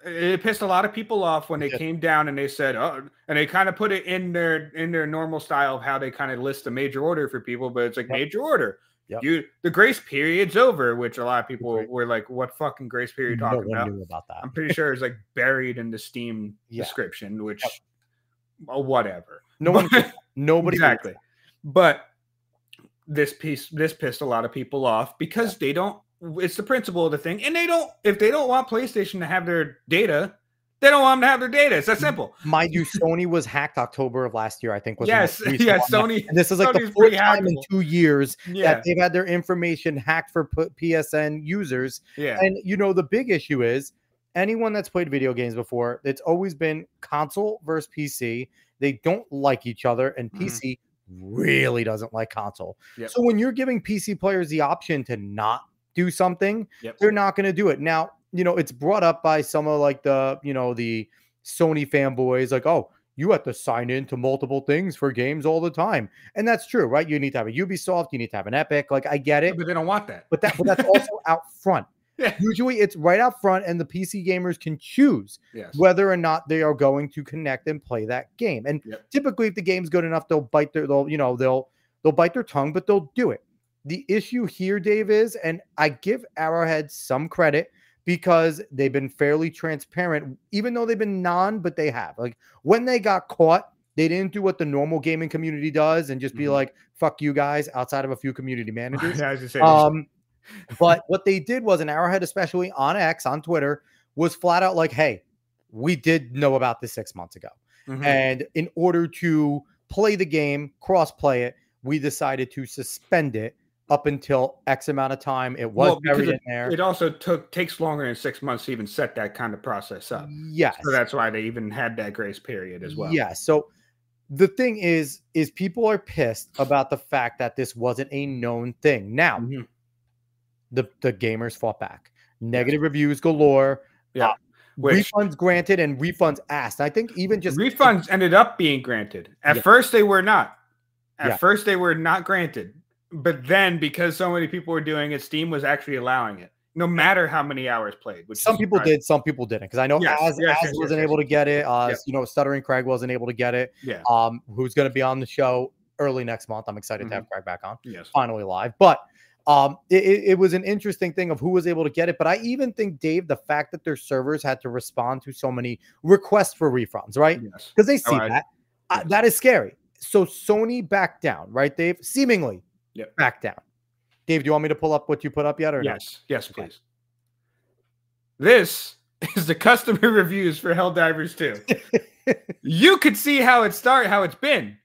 it pissed a lot of people off when they came down and they said, oh, and they kind of put it in their normal style of how they kind of list a major order for people, but it's like major order. Yep. The grace period's over, which a lot of people were like, what fucking grace period are you talking about? Knew about that. I'm pretty sure it's like buried in the Steam description, which whatever. Nobody exactly. But this pissed a lot of people off because they don't. It's the principle of the thing, and if they don't want PlayStation to have their data, they don't want them to have their data. It's that simple. Mind you, Sony was hacked October of last year, I think. Sony. And this is like Sony's the fourth time in 2 years Yeah. that they've had their information hacked for PSN users. Yeah. And the big issue is anyone that's played video games before, it's always been console versus PC. They don't like each other, and PC really doesn't like console. Yep. So when you're giving PC players the option to not do something, Yep. they're not going to do it. Now, it's brought up by some of like the Sony fanboys, like, oh, you have to sign in to multiple things for games all the time. And that's true, right? You need to have a Ubisoft, you need to have an Epic. Like, I get it. But they don't want that. But that's also out front. Yeah. Usually it's right out front, and the PC gamers can choose whether or not they are going to connect and play that game. And typically, if the game's good enough, they'll bite their tongue, but they'll do it. The issue here, Dave, is, and I give Arrowhead some credit because they've been fairly transparent, even though they've been but they have. Like, when they got caught, they didn't do what the normal gaming community does and just be like, fuck you guys, outside of a few community managers. Yeah, I was just saying. But what they did was, an Arrowhead, especially on X, on Twitter, was flat out like, hey, we did know about this 6 months ago. And in order to play the game, cross-play it, we decided to suspend it up until X amount of time. It was buried in there. It also takes longer than 6 months to even set that kind of process up. Yes. So that's why they even had that grace period as well. Yeah. So the thing is people are pissed about the fact that this wasn't a known thing. Now, the gamers fought back. Negative reviews galore. Yeah. Refunds granted and refunds asked. I think even just refunds ended up being granted. At first, they were not. At first, they were not granted. But then, because so many people were doing it, Steam was actually allowing it, no matter how many hours played. Which some people did, some people didn't. Because I know Az wasn't able to get it. Stuttering Craig wasn't able to get it. Yeah. Who's going to be on the show early next month? I'm excited to have Craig back on. Yes. Finally live. But it was an interesting thing of who was able to get it. But I even think, Dave, the fact that their servers had to respond to so many requests for refunds, right? Yes. Because they see that is scary. So Sony backed down, right, Dave? Seemingly. Back down. Dave, do you want me to pull up what you put up yet? Or yes, no? Yes, please. This is the customer reviews for Helldivers 2. You could see how it's been.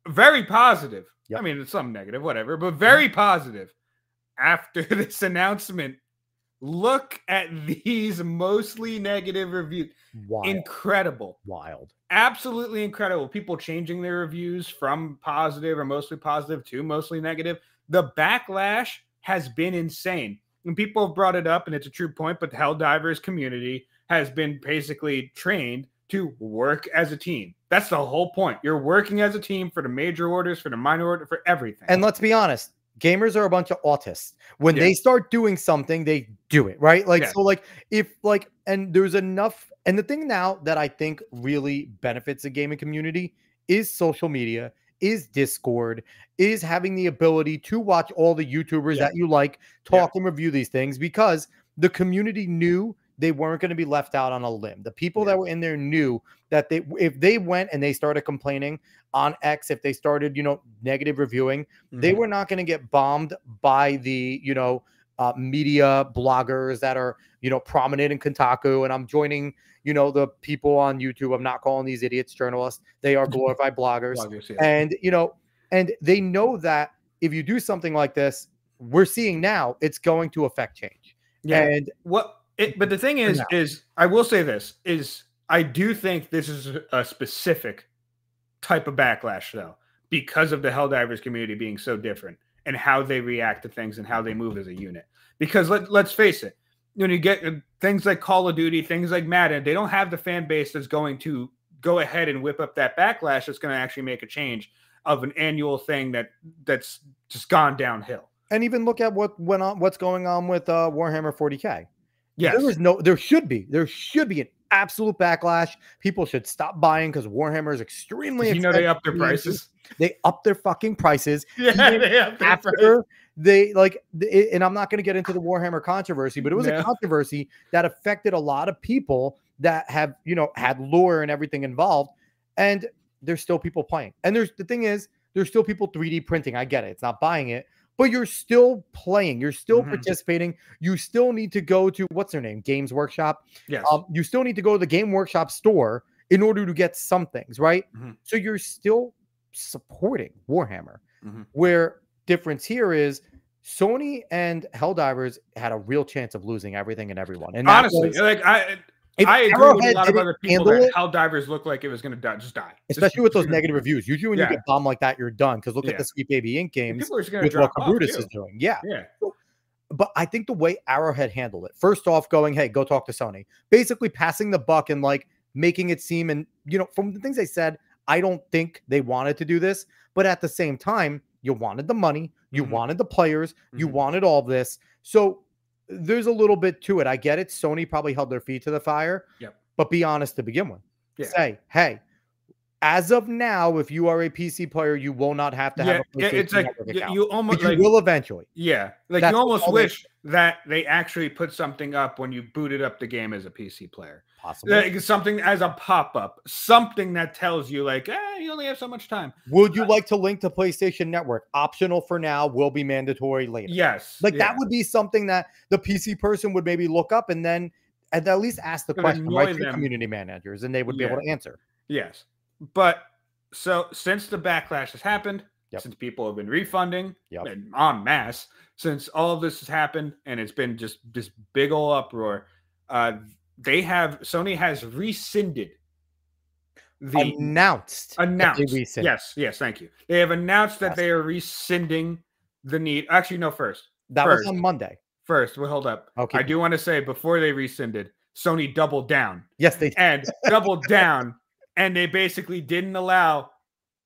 Very positive. I mean, it's some negative, whatever, but very positive. After this announcement, look at these mostly negative reviews. Incredible. Wild. Absolutely incredible. People changing their reviews from positive or mostly positive to mostly negative. The backlash has been insane. And people have brought it up, and it's a true point, but the Helldivers community has been basically trained to work as a team. That's the whole point. You're working as a team for the major orders, for the minor order, for everything. And let's be honest, gamers are a bunch of autists. When they start doing something, they do it, right? Like, so like, and there's enough. And the thing now that I think really benefits the gaming community is social media, is Discord, is having the ability to watch all the YouTubers that you like talk and review these things, because the community knew they weren't going to be left out on a limb. The people that were in there knew that if they went and they started complaining on X, if they started, negative reviewing, they were not going to get bombed by the, media bloggers that are, prominent in Kotaku. And I'm joining, the people on YouTube. I'm not calling these idiots journalists. They are glorified bloggers. And, and they know that if you do something like this, we're seeing now it's going to affect change. Yeah. And but the thing is I will say this is I do think this is a specific type of backlash, though, because of the Helldivers community being so different and how they react to things and how they move as a unit. Because let's face it, when you get things like Call of Duty, things like Madden, they don't have the fan base that's going to go ahead and whip up that backlash that's going to actually make a change of an annual thing that's just gone downhill. And even look at what's going on with Warhammer 40K. Yes. There should be an absolute backlash. People should stop buying because Warhammer is extremely expensive. They up their prices. They up their fucking prices. Yeah, they up their after they and I'm not going to get into the Warhammer controversy, but it was a controversy that affected a lot of people that have, had lore and everything involved, and there's still people playing. And the thing is, there's still people 3D printing. I get it. It's not buying it, but you're still playing. You're still participating. You still need to go to, what's their name? Games Workshop. Yes. You still need to go to the Game Workshop store in order to get some things, right? So you're still supporting Warhammer. Where difference here is Sony and Helldivers had a real chance of losing everything and everyone. And honestly, I agree with a lot of other people that Helldivers looked like it was going to just die. Especially with those negative reviews. Usually when you get bombed like that, you're done. Because look at the Sweet Baby Ink games with what Brutus is doing. Yeah. But I think the way Arrowhead handled it, first off, going, hey, go talk to Sony. Basically passing the buck and making it seem, and from the things they said, I don't think they wanted to do this. But at the same time, you wanted the money, you wanted the players, you wanted all this. So there's a little bit to it. I get it. Sony probably held their feet to the fire. But be honest to begin with. Say, hey, as of now, if you are a PC player, you will not have to have a PlayStation Network account. You almost you will eventually. Yeah. You almost wish that they actually put something up when you booted up the game as a PC player. Possibly. Something as a pop-up. Something that tells you you only have so much time. Would you like to link to PlayStation Network? Optional for now, will be mandatory later. Yes. That would be something that the PC person would maybe look up and then at least ask the question, right, to the community managers, and they would be able to answer. Yes. But so since the backlash has happened, since people have been refunding en masse, since all of this has happened and it's been just this big old uproar, Sony has rescinded announced. Yes, thank you. They have announced that they are rescinding the need. Actually, no, first. That was on Monday. First, well, hold up. Okay. I do want to say before they rescinded, Sony doubled down. Yes, they did. And doubled down, and they basically didn't allow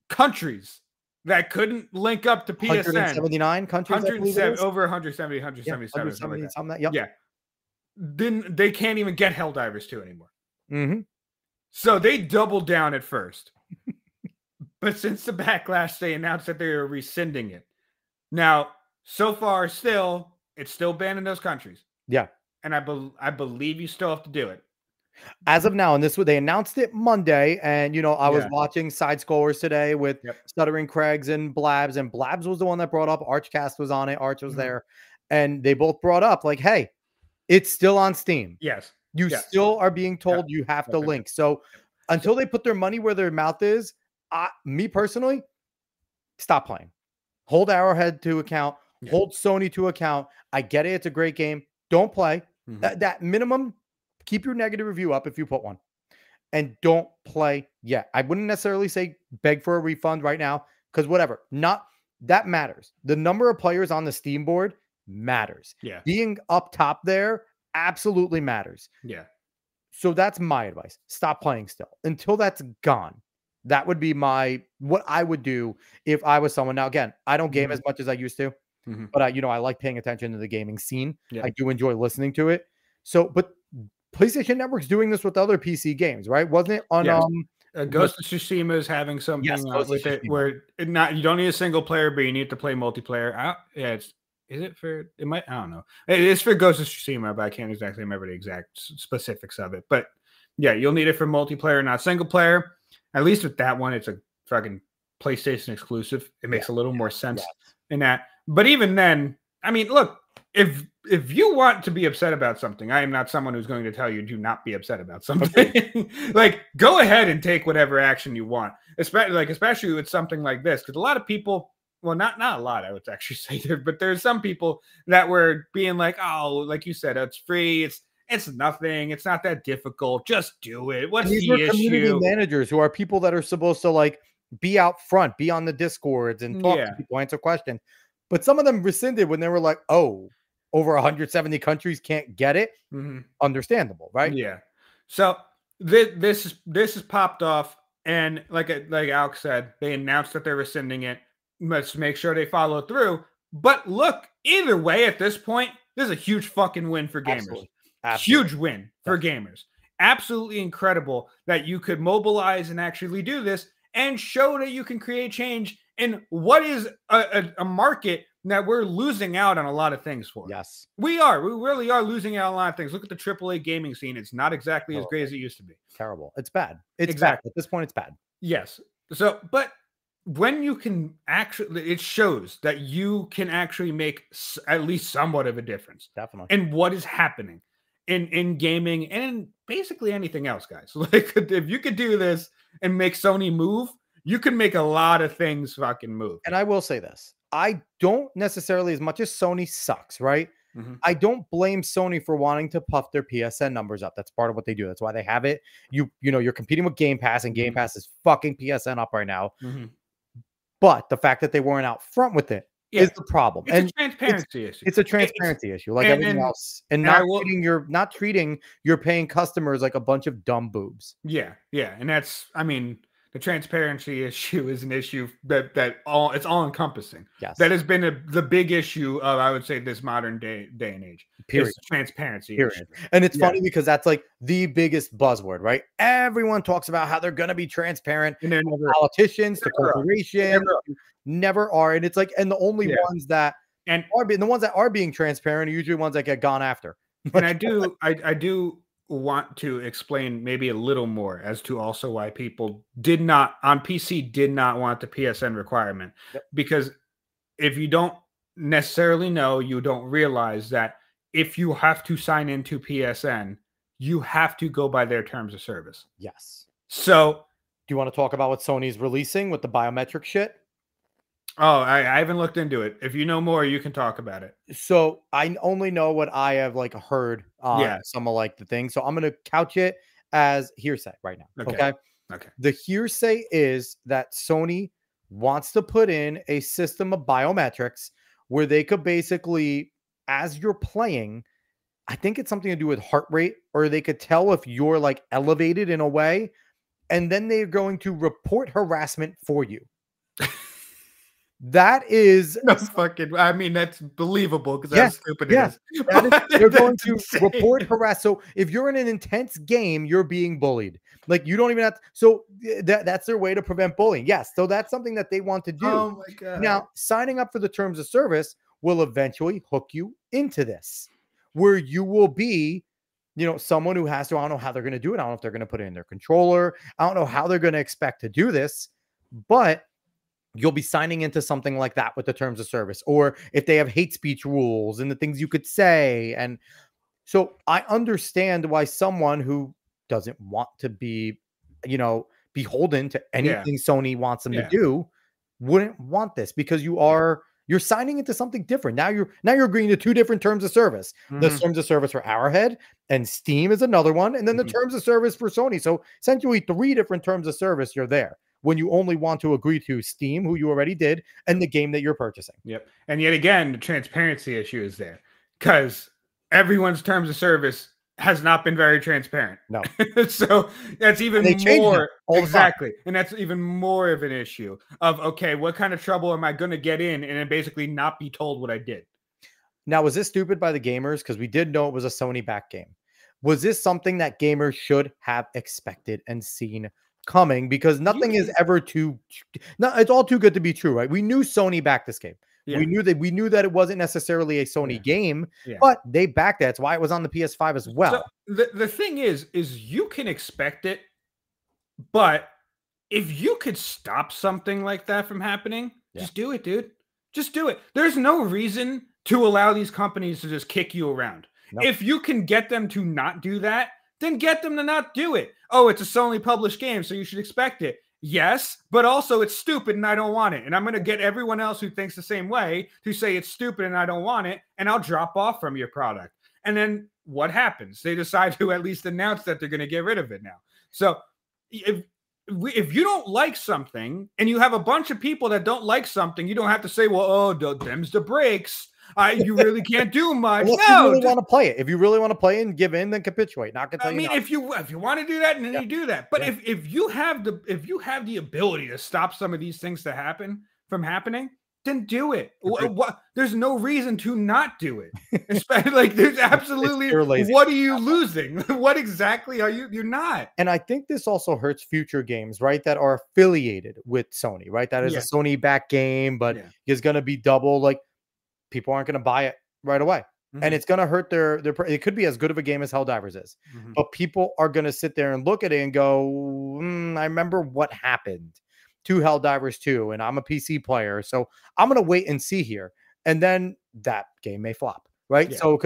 countries that couldn't link up to PSN. 179 countries. 107, over 170, 177. Something like that. Yep. Yeah. Then they can't even get Helldivers 2 anymore. So they doubled down at first. But since the backlash, they announced that they are rescinding it. Now, so far, it's still banned in those countries. Yeah. And I believe you still have to do it. As of now, and they announced it Monday, and I was watching Side Scrollers today with Stuttering Craigs and Blabs was the one that brought up Archcast was on it, Arch was there, and they both brought up hey, it's still on Steam. Yes. You still are being told you have to link. So until they put their money where their mouth is, me personally, stop playing. Hold Arrowhead to account. Hold Sony to account. I get it. It's a great game. Don't play. That minimum, keep your negative review up if you put one. And don't play yet. I wouldn't necessarily say beg for a refund right now because whatever. That matters. The number of players on the Steam board matters. Yeah. Being up top there absolutely matters. Yeah. So that's my advice. Stop playing still until that's gone. That would be what I would do if I was someone. Now, again, I don't game as much as I used to, but I like paying attention to the gaming scene. Yeah. I do enjoy listening to it. So, but PlayStation Network's doing this with other PC games, right? Wasn't it on Ghost of Tsushima is having something with it where you don't need a single player, but you need to play multiplayer. I don't know. It is for Ghost of Tsushima, but I can't exactly remember the exact specifics of it. But yeah, you'll need it for multiplayer, not single player. At least with that one, it's a fucking PlayStation exclusive. It makes a little more sense in that. But even then, I mean, look, if you want to be upset about something, I am not someone who's going to tell you do not be upset about something. Go ahead and take whatever action you want, especially with something like this, because a lot of people, well, not a lot, I would actually say there, but there's some people that were being like, oh, like you said, it's free, it's nothing, it's not that difficult, just do it. What's the issue? Community managers who are people that are supposed to be out front, be on the Discords and talk to people, answer questions. But some of them rescinded when they were like, oh, over 170 countries can't get it. Understandable, right? Yeah. So this has popped off And like Alex said, they announced that they're rescinding it. Let's make sure they follow through. But look, either way, at this point, this is a huge fucking win for gamers. Absolutely. Absolutely. Huge win for gamers. Absolutely incredible that you could mobilize and actually do this and show that you can create change in what is a market that we're losing out on a lot of things for. Yes. We are. We really are losing out on a lot of things. Look at the AAA gaming scene. It's not exactly as great as it used to be. Terrible. It's bad. It's Exactly. bad. At this point, it's bad. Yes. So, but when you can actually, it shows that you can actually make at least somewhat of a difference. Definitely. In what is happening in gaming and in basically anything else, guys. Like, if you could do this and make Sony move, you can make a lot of things fucking move. And I will say this. I don't necessarily, as much as Sony sucks, right? I don't blame Sony for wanting to puff their PSN numbers up. That's part of what they do. That's why they have it. You know, you're competing with Game Pass, and Game Pass is fucking PSN up right now. But the fact that they weren't out front with it is the problem. It's a transparency issue. It's a transparency issue, like everything else. And not treating your paying customers like a bunch of dumb boobs. Yeah, yeah. And that's, I mean, the transparency issue is an issue it's all encompassing. Yes. That has been the big issue of, I would say, this modern day and age. Period. Transparency. Period. And it's funny because that's like the biggest buzzword, right? Everyone talks about how they're going to be transparent. And they're never, politicians, the corporations, never are. And it's like, and the only ones that are being transparent are usually ones that get gone after. And I do want to explain maybe a little more as to also why people did not want the PSN requirement. Because if you don't necessarily know, you don't realize that if you have to sign into PSN, you have to go by their terms of service. Yes. So do you want to talk about what Sony's releasing with the biometric shit? Oh, I haven't looked into it. If you know more, you can talk about it. So I only know what I have like heard on some of like the things. So I'm going to couch it as hearsay right now. Okay. The hearsay is that Sony wants to put in a system of biometrics where they could basically, as you're playing, I think it's something to do with heart rate, or they could tell if you're like elevated in a way, and then they're going to report harassment for you. That is fucking, I mean, that's believable because that's stupid. They're going to report harass. So if you're in an intense game, you're being bullied. Like, you don't even have to. So that's their way to prevent bullying. Yes. So that's something that they want to do. Oh my God. Now, signing up for the terms of service will eventually hook you into this, where you will be, you know, someone who has to, I don't know how they're going to do it. I don't know if they're going to put it in their controller. I don't know how they're going to expect to do this, but you'll be signing into something like that with the terms of service, or if they have hate speech rules and the things you could say. And so I understand why someone who doesn't want to be, you know, beholden to anything Sony wants them to do wouldn't want this, because you're signing into something different. Now you're agreeing to two different terms of service. The terms of service for Arrowhead and Steam is another one. And then the terms of service for Sony. So essentially 3 different terms of service you're there, when you only want to agree to Steam, who you already did, and the game that you're purchasing. Yep. And yet again, the transparency issue is there, because everyone's terms of service has not been very transparent. No. So that's even more. Exactly. And that's even more of an issue of, okay, what kind of trouble am I going to get in and then basically not be told what I did? Now, was this stupid by the gamers? Because we did know it was a Sony back game. Was this something that gamers should have expected and seen coming? Because nothing is ever it's all too good to be true, right? We knew Sony backed this game. We knew that it wasn't necessarily a Sony game, but they backed it. That's why it was on the PS5 as well. So the thing is you can expect it, but if you could stop something like that from happening, just do it, dude. Just do it. There's no reason to allow these companies to just kick you around. Nope. If you can get them to not do that, then get them to not do it. Oh, it's a Sony published game, so you should expect it. Yes, but also it's stupid and I don't want it. And I'm going to get everyone else who thinks the same way to say it's stupid and I don't want it, and I'll drop off from your product. And then what happens? They decide to at least announce that they're going to get rid of it now. So if you don't like something and you have a bunch of people that don't like something, you don't have to say, well, oh, them's the breaks. You really can't do much. Unless you really want to play it. If you really want to play and give in, then capitulate. Not gonna tell you. If you want to do that, then you do that. But if you have the ability to stop some of these things from happening, then do it. There's no reason to not do it. Especially like there's absolutely what are you losing? What exactly are you're not? And I think this also hurts future games, right? That are affiliated with Sony, right? That is a Sony back game, but is going to be double. Like people aren't going to buy it right away. And it's going to hurt their it could be as good of a game as Helldivers is, but people are going to sit there and look at it and go, I remember what happened to Helldivers 2, and I'm a PC player, so I'm going to wait and see here. And then that game may flop, right? So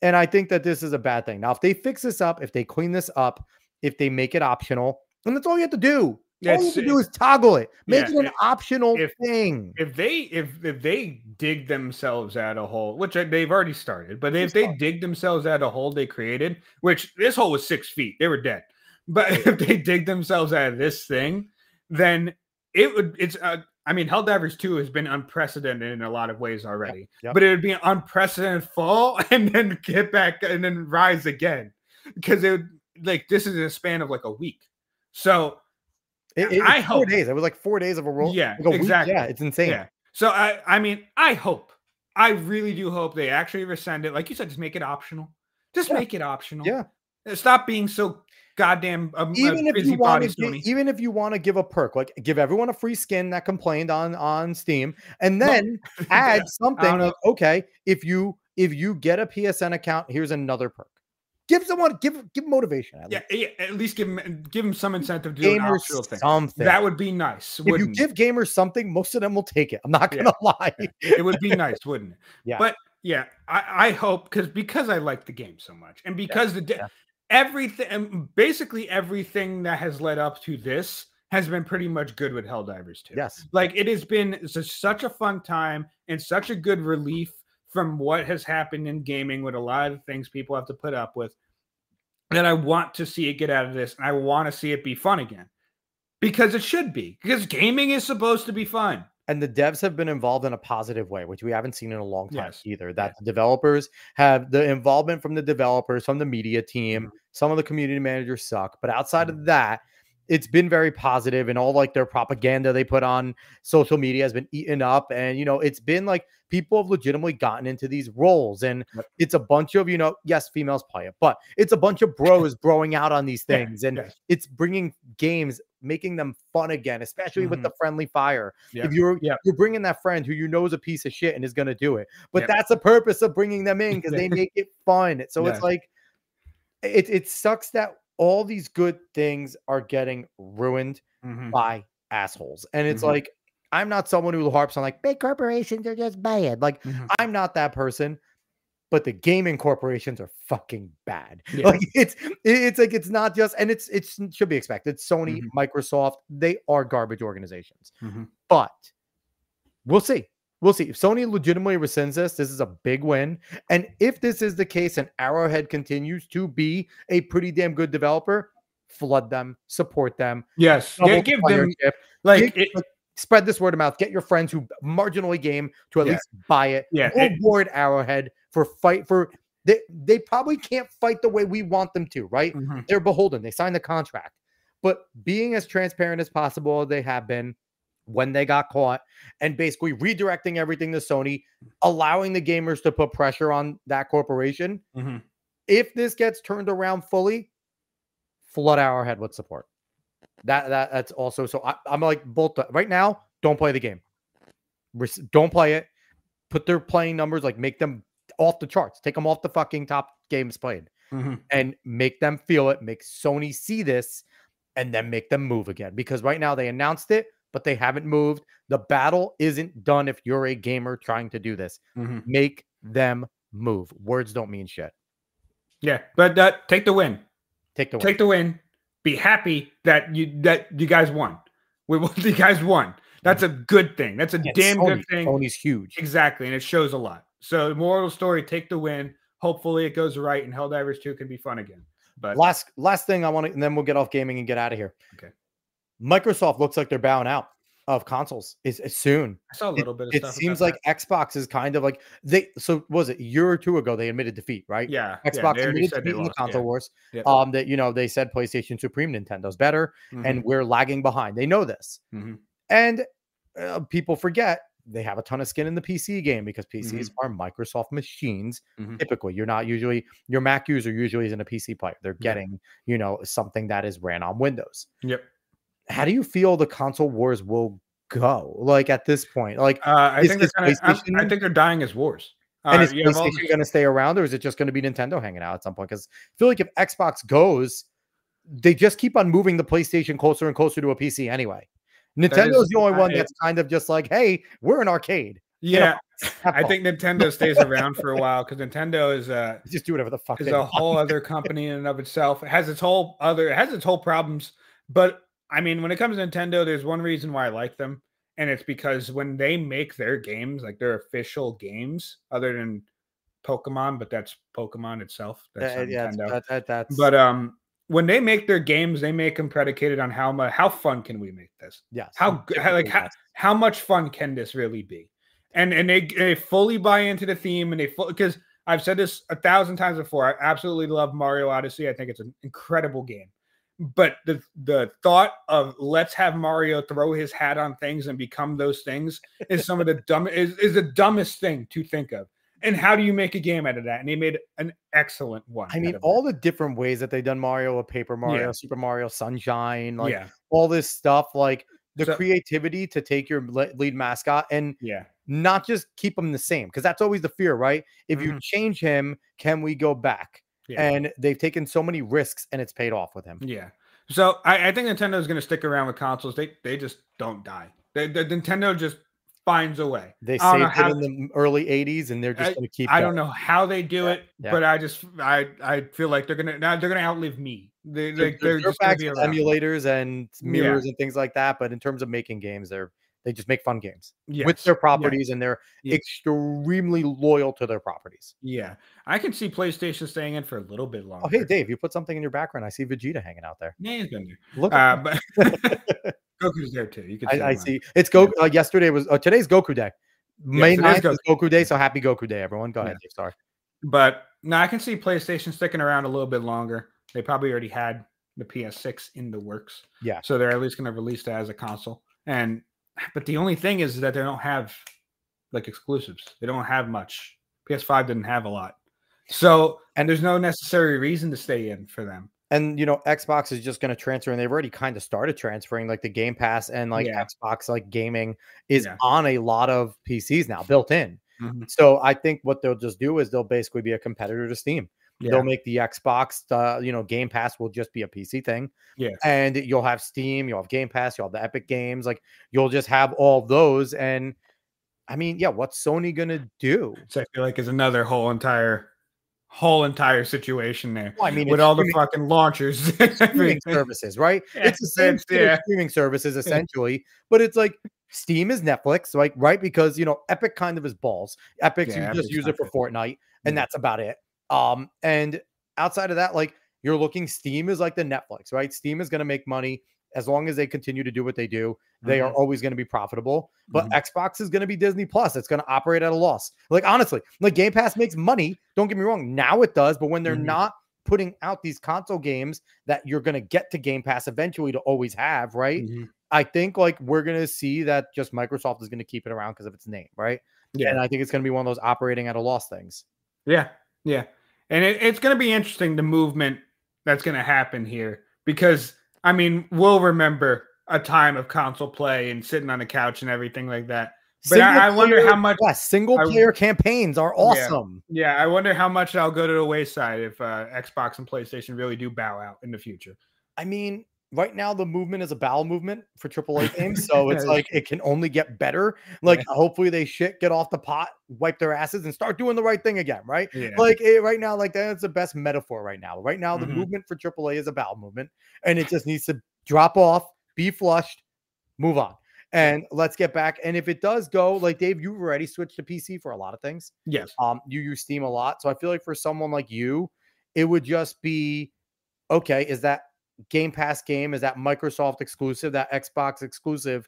and I think that this is a bad thing. Now, if they fix this up, if they clean this up, if they make it optional, and that's all you have to do. All you have to do is toggle it. Make it an optional thing. If they dig themselves out a hole, which they've already started, but if they dig themselves out a hole they created, which this hole was 6 feet, they were dead. But if they dig themselves out of this thing, then Helldivers 2 has been unprecedented in a lot of ways already. But it would be an unprecedented fall and then get back and then rise again. Because this is a span of like a week. So I hope 4 days. It was like 4 days of a roll. Yeah, like exactly. Yeah, it's insane. Yeah. So I hope. I really do hope they actually rescind it. Like you said, just make it optional. Just make it optional. Yeah. Stop being so goddamn even if you want to give a perk, like give everyone a free skin that complained on Steam, and then add something like, okay, if you get a PSN account, here's another perk. Give motivation. At least give them some incentive to do an optional thing. Something that would be nice. If you give gamers something, most of them will take it. I'm not gonna lie. It would be nice, wouldn't it? Yeah. But I hope because I like the game so much, and because everything, basically everything that has led up to this has been pretty much good with Helldivers 2. Yes. Like it has been such a fun time and such a good relief from what has happened in gaming with a lot of things people have to put up with, that I want to see it get out of this, and I want to see it be fun again. Because it should be. Because gaming is supposed to be fun. And the devs have been involved in a positive way, which we haven't seen in a long time either. That the developers have the involvement from the developers, from the media team. Some of the community managers suck. But outside of that, it's been very positive, and all like their propaganda they put on social media has been eaten up. And, it's been like people have legitimately gotten into these roles, and it's a bunch of, yes, females play it, but it's a bunch of bros broing out on these things. And it's bringing games, making them fun again, especially with the friendly fire. If you're bringing that friend who is a piece of shit and is going to do it, but that's the purpose of bringing them in, because they make it fun. So it's like, it sucks that all these good things are getting ruined by assholes. And it's like, I'm not someone who harps on like big corporations are just bad. Like I'm not that person, but the gaming corporations are fucking bad. Like it's like, it's not just, and it should be expected. Sony, Microsoft, they are garbage organizations, but we'll see. We'll see if Sony legitimately rescinds this. This is a big win. And if this is the case and Arrowhead continues to be a pretty damn good developer, flood them, support them. Yes. Give them spread this word of mouth. Get your friends who marginally game to at least buy it. Go board Arrowhead they probably can't fight the way we want them to, right? They're beholden. They signed the contract. But being as transparent as possible, they have been when they got caught, and basically redirecting everything to Sony, allowing the gamers to put pressure on that corporation. If this gets turned around fully, flood Arrowhead with support. That's also, so I'm like both right now. Don't play the game. Don't play it. Put their playing numbers, like make them off the charts. Take them off the fucking top games played, and make them feel it. Make Sony see this, and then make them move again. Because right now they announced it, but they haven't moved. The battle isn't done if you're a gamer trying to do this. Make them move. Words don't mean shit. Yeah, but take the win. Take the win. Be happy that you guys won. You guys won. That's a good thing. That's a damn good thing. Sony's huge. Exactly, and it shows a lot. So the moral of the story, take the win. Hopefully it goes right, and Helldivers 2 can be fun again. But last thing I want to, and then we'll get off gaming and get out of here. Okay. Microsoft looks like they're bowing out. of consoles is soon. I saw a little bit of It stuff seems about like Xbox is kind of like so was it a year or two ago they admitted defeat, right? yeah, Xbox they already admitted said they defeat in the lost. console Yeah. wars. Yep. That they said PlayStation Supreme, Nintendo's better, and Mhm. we're lagging behind. They know this, Mhm. and people forget they have a ton of skin in the PC game because PCs Mhm. are Microsoft machines. Mhm. Typically, you're not usually your Mac user usually isn't a PC player. They're Yeah. getting something that is ran on Windows. Yep. How do you feel the console wars will go? Like at this point, like I think they're is kind of. I PlayStation think they're dying as wars. and is You have all PlayStation this. going to stay around, or is it just going to be Nintendo hanging out at some point? Because I feel like if Xbox goes, they just keep on moving the PlayStation closer and closer to a PC anyway. That Nintendo is. is the only one that's kind of just like, hey, we're an arcade. In a Yeah, box. Have I fun. think Nintendo stays around for a while because Nintendo Just do whatever the fuck is they a want. whole other company in and of itself. It has its whole problems. But I mean, when it comes to Nintendo, there's one reason why I like them, and it's because when they make their games, like their official games, other than Pokemon, but that's Pokemon itself. That's not Yeah, Nintendo. that's But when they make their games, they make them predicated on how fun can we make this? yes. How much fun can this really be? And they fully buy into the theme, and because I've said this 1,000 times before. I absolutely love Mario Odyssey. I think it's an incredible game. But the thought of let's have Mario throw his hat on things and become those things is some of the is the dumbest thing to think of. And how do you make a game out of that? And he made an excellent one. I mean, all the different ways that they've done Mario, a Paper Mario, Yeah. Super Mario Sunshine, like Yeah. all this stuff, like the So- creativity to take your lead mascot and Yeah. not just keep him the same, because that's always the fear, right? If you Mhm. change him, can we go back? Yeah. And they've taken so many risks, and it's paid off with him. Yeah. So I think Nintendo is going to stick around with consoles. They just don't die. The Nintendo just finds a way. They I don't know saved it how. in the early '80s, and they're just going to keep. I going. don't know how they do it, Yeah. but I feel like they're gonna outlive me. They're They're just gonna dirtbags be with around. emulators and mirrors Yeah. and things like that. But in terms of making games, they just make fun games with Yes. their Yeah. properties, and they're Yeah. extremely loyal to their properties. Yeah, I can see PlayStation staying in for a little bit longer. Oh, hey, Dave, you put something in your background. I see Vegeta hanging out there. Yeah, he's been there. Look, But Goku's there too. You can see. I him see. It's Goku. Yesterday was today's Goku Day. May today's 9th is Goku Day, so happy Goku Day, everyone. Go ahead, Dave. Sorry. But no, I can see PlayStation sticking around a little bit longer. They probably already had the PS6 in the works. Yeah. So they're at least going to release that as a console. But the only thing is that they don't have like exclusives. They don't have much. PS5 didn't have a lot. So, and there's no necessary reason to stay in for them. And Xbox is just going to transfer, and they've already kind of started transferring, like the Game Pass and like Xbox, like gaming is on a lot of PCs now, built in. Mm-hmm. So I think what they'll just do is they'll basically be a competitor to Steam. Yeah. They'll make the Xbox, Game Pass will just be a PC thing. Yeah, and you'll have Steam, you'll have Game Pass, you'll have the Epic games, like you'll just have all of those. And I mean, yeah, what's Sony gonna do? So I feel like is another whole entire situation there. Well, I mean, with all the fucking launchers, streaming services, right? Yeah, it's the same streaming services essentially, but it's like Steam is Netflix, like right? Because Epic kind of is balls. Epic's you just use it for Fortnite, and that's about it. And outside of that, like you're looking, Steam is like the Netflix, right? Steam is going to make money as long as they continue to do what they do. They are always going to be profitable. But Xbox is going to be Disney Plus. It's going to operate at a loss. Like honestly, like Game Pass makes money. Don't get me wrong. Now it does, but when they're not putting out these console games that you're going to get to Game Pass eventually to always have, right? I think like we're going to see that just Microsoft is going to keep it around because of its name, right? Yeah. And I think it's going to be one of those operating at a loss things. Yeah. Yeah. And it's going to be interesting, the movement that's going to happen here, because I mean, we'll remember a time of console play and sitting on the couch and everything like that. But I wonder how much single player campaigns are awesome. Yeah, I wonder how much I'll go to the wayside if Xbox and PlayStation really do bow out in the future. I mean, right now the movement is a bowel movement for AAA games, so it's like it can only get better. Like hopefully they get off the pot, wipe their asses, and start doing the right thing again, right? Yeah. Like right now, like that's the best metaphor right now. Right now, the movement for AAA is a bowel movement, and it just needs to drop off, be flushed, move on. And let's get back. And if it does go, like Dave, you've already switched to PC for a lot of things. Yes. You use Steam a lot. So I feel like for someone like you, it would just be, okay, is that Game Pass game, is that Microsoft exclusive, that Xbox exclusive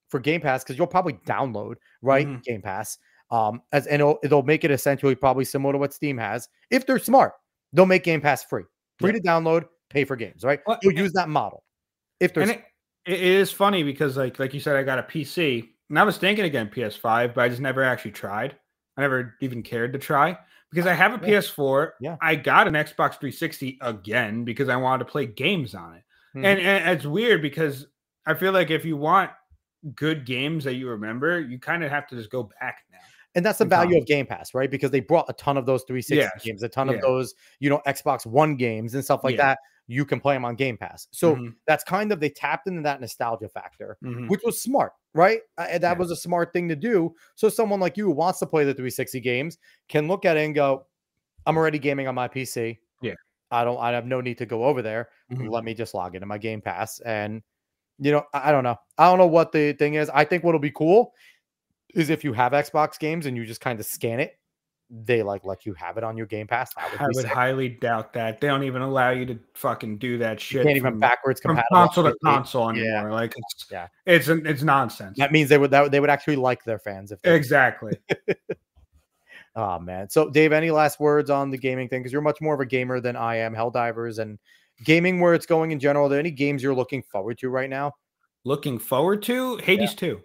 for Game Pass because you'll probably download, right? Mhm. Game Pass. And it'll make it essentially probably similar to what Steam has. If they're smart, they'll make Game Pass free to download, pay for games, right? Well, You'll use that model. If there's and it is funny because like you said, I got a PC and I was thinking again PS5, but I just never actually tried. I never even cared to try because I have a PS4. Yeah. I got an Xbox 360 again because I wanted to play games on it. Mhm. And it's weird because I feel like if you want good games that you remember, you kind of have to just go back now. And that's the value of Game Pass, right? Because they brought a ton of those 360 games, a ton of those, Xbox One games and stuff like that. You can play them on Game Pass. So that's kind of, they tapped into that nostalgia factor, which was smart, right? That was a smart thing to do. So someone like you who wants to play the 360 games can look at it and go, I'm already gaming on my PC. Yeah. I have no need to go over there. Let me just log into my Game Pass. And, I don't know. I don't know what the thing is. I think what'll be cool is if you have Xbox games and you just kind of scan it, they let you have it on your Game Pass. I would highly doubt that. They don't even allow you to fucking do that shit. You can't even backwards from compatible console to console anymore. Like it's nonsense. That means they would actually like their fans if they exactly. Oh man. So Dave, any last words on the gaming thing? Because you're much more of a gamer than I am. Helldivers and gaming, where it's going in general. Are there any games you're looking forward to right now? Looking forward to Hades 2.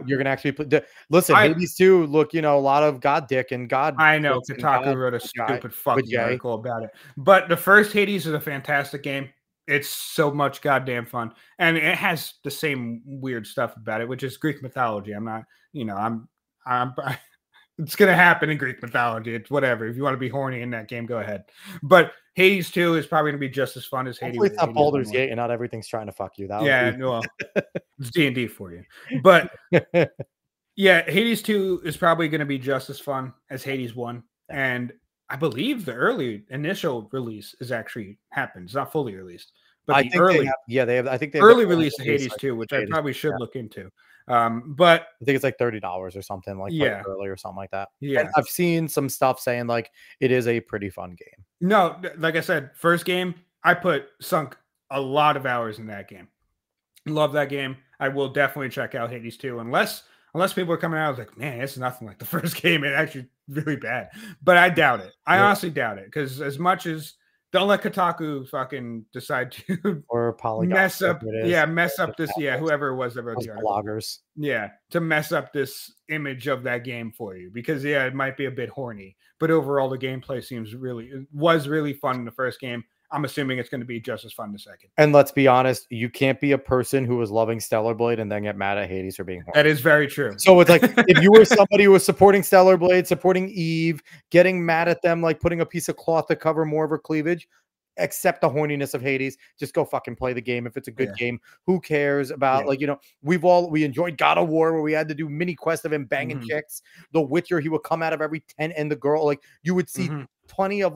You're gonna actually play. Listen, Hades 2. Look, a lot of God dick and God. I know Kotaku wrote a stupid fucking article about it, but the first Hades is a fantastic game. It's so much goddamn fun, and it has the same weird stuff about it, which is Greek mythology. I'm not, I'm it's gonna happen in Greek mythology. It's whatever. If you want to be horny in that game, go ahead. But Hades 2 is probably gonna be just as fun as Hades. Hopefully it's not Baldur's Gate and not everything's trying to fuck you. Well, it's D&D for you. But yeah, Hades 2 is probably gonna be just as fun as Hades 1. And I believe the initial release is actually happened. It's not fully released, but I think they have early release of Hades 2, which I probably should look into. But I think it's like $30 or something early or something like that. Yeah, and I've seen some stuff saying it is a pretty fun game. No, like I said, first game I sunk a lot of hours in that game. Love that game. I will definitely check out Hades 2 unless people are coming out like, man, it's nothing like the first game. It's actually really bad. But I doubt it. I honestly doubt it because as much as don't let Kotaku fucking decide to or Polygon mess up this whoever it was that wrote the article. Bloggers. Yeah, to mess up this image of that game for you because it might be a bit horny, but overall the gameplay was really fun in the first game. I'm assuming it's going to be just as fun in the second. And let's be honest, you can't be a person who was loving Stellar Blade and then get mad at Hades for being horny. That is very true. So it's like if you were somebody who was supporting Stellar Blade, supporting Eve, getting mad at them, putting a piece of cloth to cover more of her cleavage, accept the horniness of Hades. Just go fucking play the game. If it's a good game, who cares about we enjoyed God of War where we had to do mini quest of him banging chicks. The Witcher, he would come out of every tent and the girl, you would see plenty of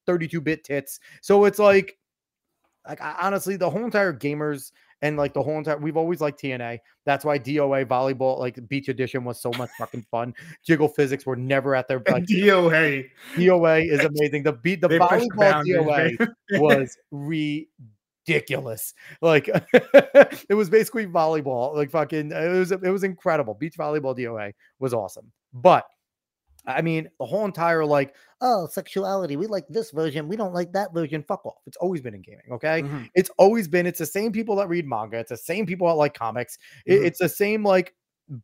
32-bit tits. So it's honestly, the whole entire gamers and the whole entire, we've always liked TNA. That's why DOA volleyball, Beach Edition was so much fucking fun. Jiggle physics were never at their DOA. DOA is amazing. The volleyball DOA was ridiculous. It was basically volleyball. It was incredible. Beach volleyball DOA was awesome. But I mean, the whole entire sexuality. We like this version. We don't like that version. Fuck off. It's always been in gaming. Okay. It's always been. It's the same people that read manga. It's the same people that like comics. It's the same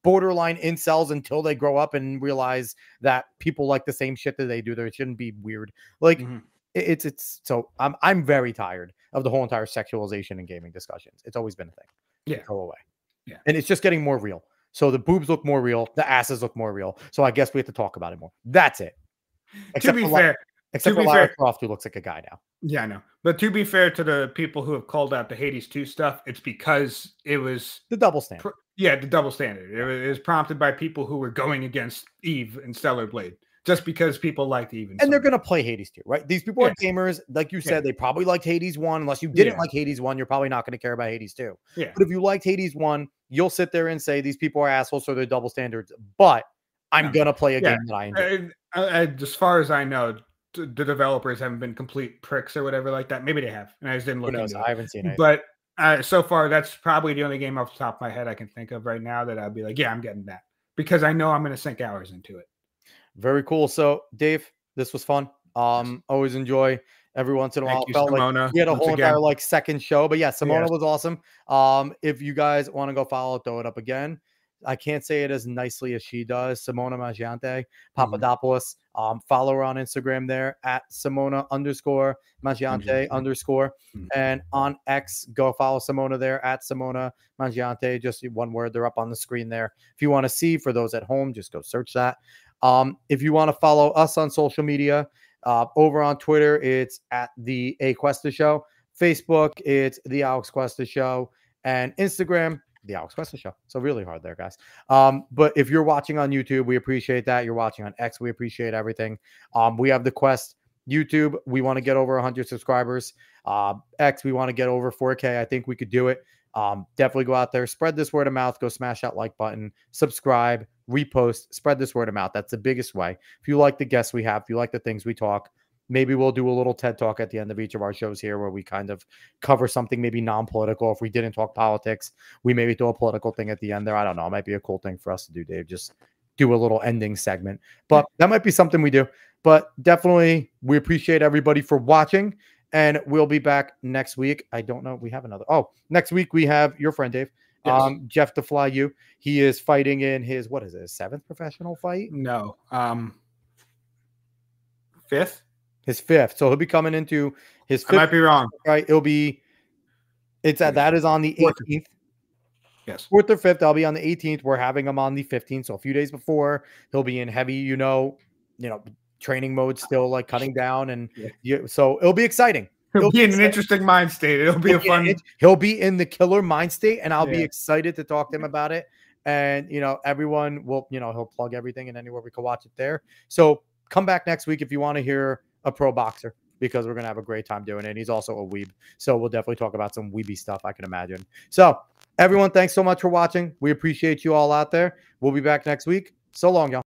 borderline incels until they grow up and realize that people like the same shit that they do. There shouldn't be weird. It's so I'm very tired of the whole entire sexualization in gaming discussions. It's always been a thing. Yeah. Go away. Yeah. And it's just getting more real. So the boobs look more real. The asses look more real. So I guess we have to talk about it more. That's it. Except for Lara Croft, who looks like a guy now. Yeah, I know. But to be fair to the people who have called out the Hades 2 stuff, it's because it was the double standard. The double standard. It was prompted by people who were going against Eve and Stellar Blade. Just because people liked Eve. And they're going to play Hades 2, right? These people are gamers. Like you said, they probably liked Hades 1. Unless you didn't like Hades 1, you're probably not going to care about Hades 2. Yeah. But if you liked Hades 1, you'll sit there and say, these people are assholes, so they're double standards. But I'm going to play a game that I enjoy. As far as I know, the developers haven't been complete pricks or whatever like that. Maybe they have. And I just didn't look into it. I haven't seen it. But So far, that's probably the only game off the top of my head I can think of right now that I'd be like, yeah, I'm getting that because I know I'm going to sink hours into it. Very cool. So, Dave, this was fun. Always enjoy every once in a while. Thank you, Felt Simona, like we had a whole again. entire like second show, but yeah, Simona Yes. was awesome. If you guys want to go follow, throw it up again. I can't say it as nicely as she does. Simona Mangiante Papadopoulos. Follow her on Instagram there at Simona _Mangiante _. And on X, go follow Simona there at Simona Mangiante. Just one word. They're up on the screen there. If you want to see, for those at home, just go search that. If you want to follow us on social media, over on Twitter, it's at the A Cuesta Show. Facebook, it's the Alex Cuesta Show. And Instagram, the Alex Cuesta Show. So really hard there, guys. But if you're watching on YouTube, we appreciate that. You're watching on X, we appreciate everything. We have the Quest YouTube. We want to get over 100 subscribers. X, we want to get over 4K. I think we could do it. Definitely go out there, spread this word of mouth, go smash that like button, subscribe, repost, spread this word of mouth. That's the biggest way. If you like the guests we have, if you like the things we talk, maybe we'll do a little TED Talk at the end of each of our shows here where we kind of cover something maybe non-political. If we didn't talk politics, we maybe do a political thing at the end there. I don't know. It might be a cool thing for us to do, Dave. Just do a little ending segment. But that might be something we do. But definitely, we appreciate everybody for watching. And we'll be back next week. I don't know. We have another. Oh, next week we have your friend, Dave. Yes. Jeff to Fly You. He is fighting in his, what is it, his 7th professional fight? No. 5th? His 5th. So he'll be coming into his 5th. I might be wrong. Right. That is on the 18th. Yes. 4th or 5th. I'll be on the 18th. We're having him on the 15th. So a few days before, he'll be in heavy, training mode, still like cutting down. And so it'll be exciting. He'll be in an interesting mind state. It'll be a fun. He'll be in the killer mind state, and I'll be excited to talk to him about it. And everyone will, he'll plug everything and anywhere we can watch it there. So come back next week if you want to hear a pro boxer, because we're gonna have a great time doing it. And he's also a weeb, so we'll definitely talk about some weeby stuff, I can imagine. So everyone, thanks so much for watching. We appreciate you all out there. We'll be back next week. So long, y'all.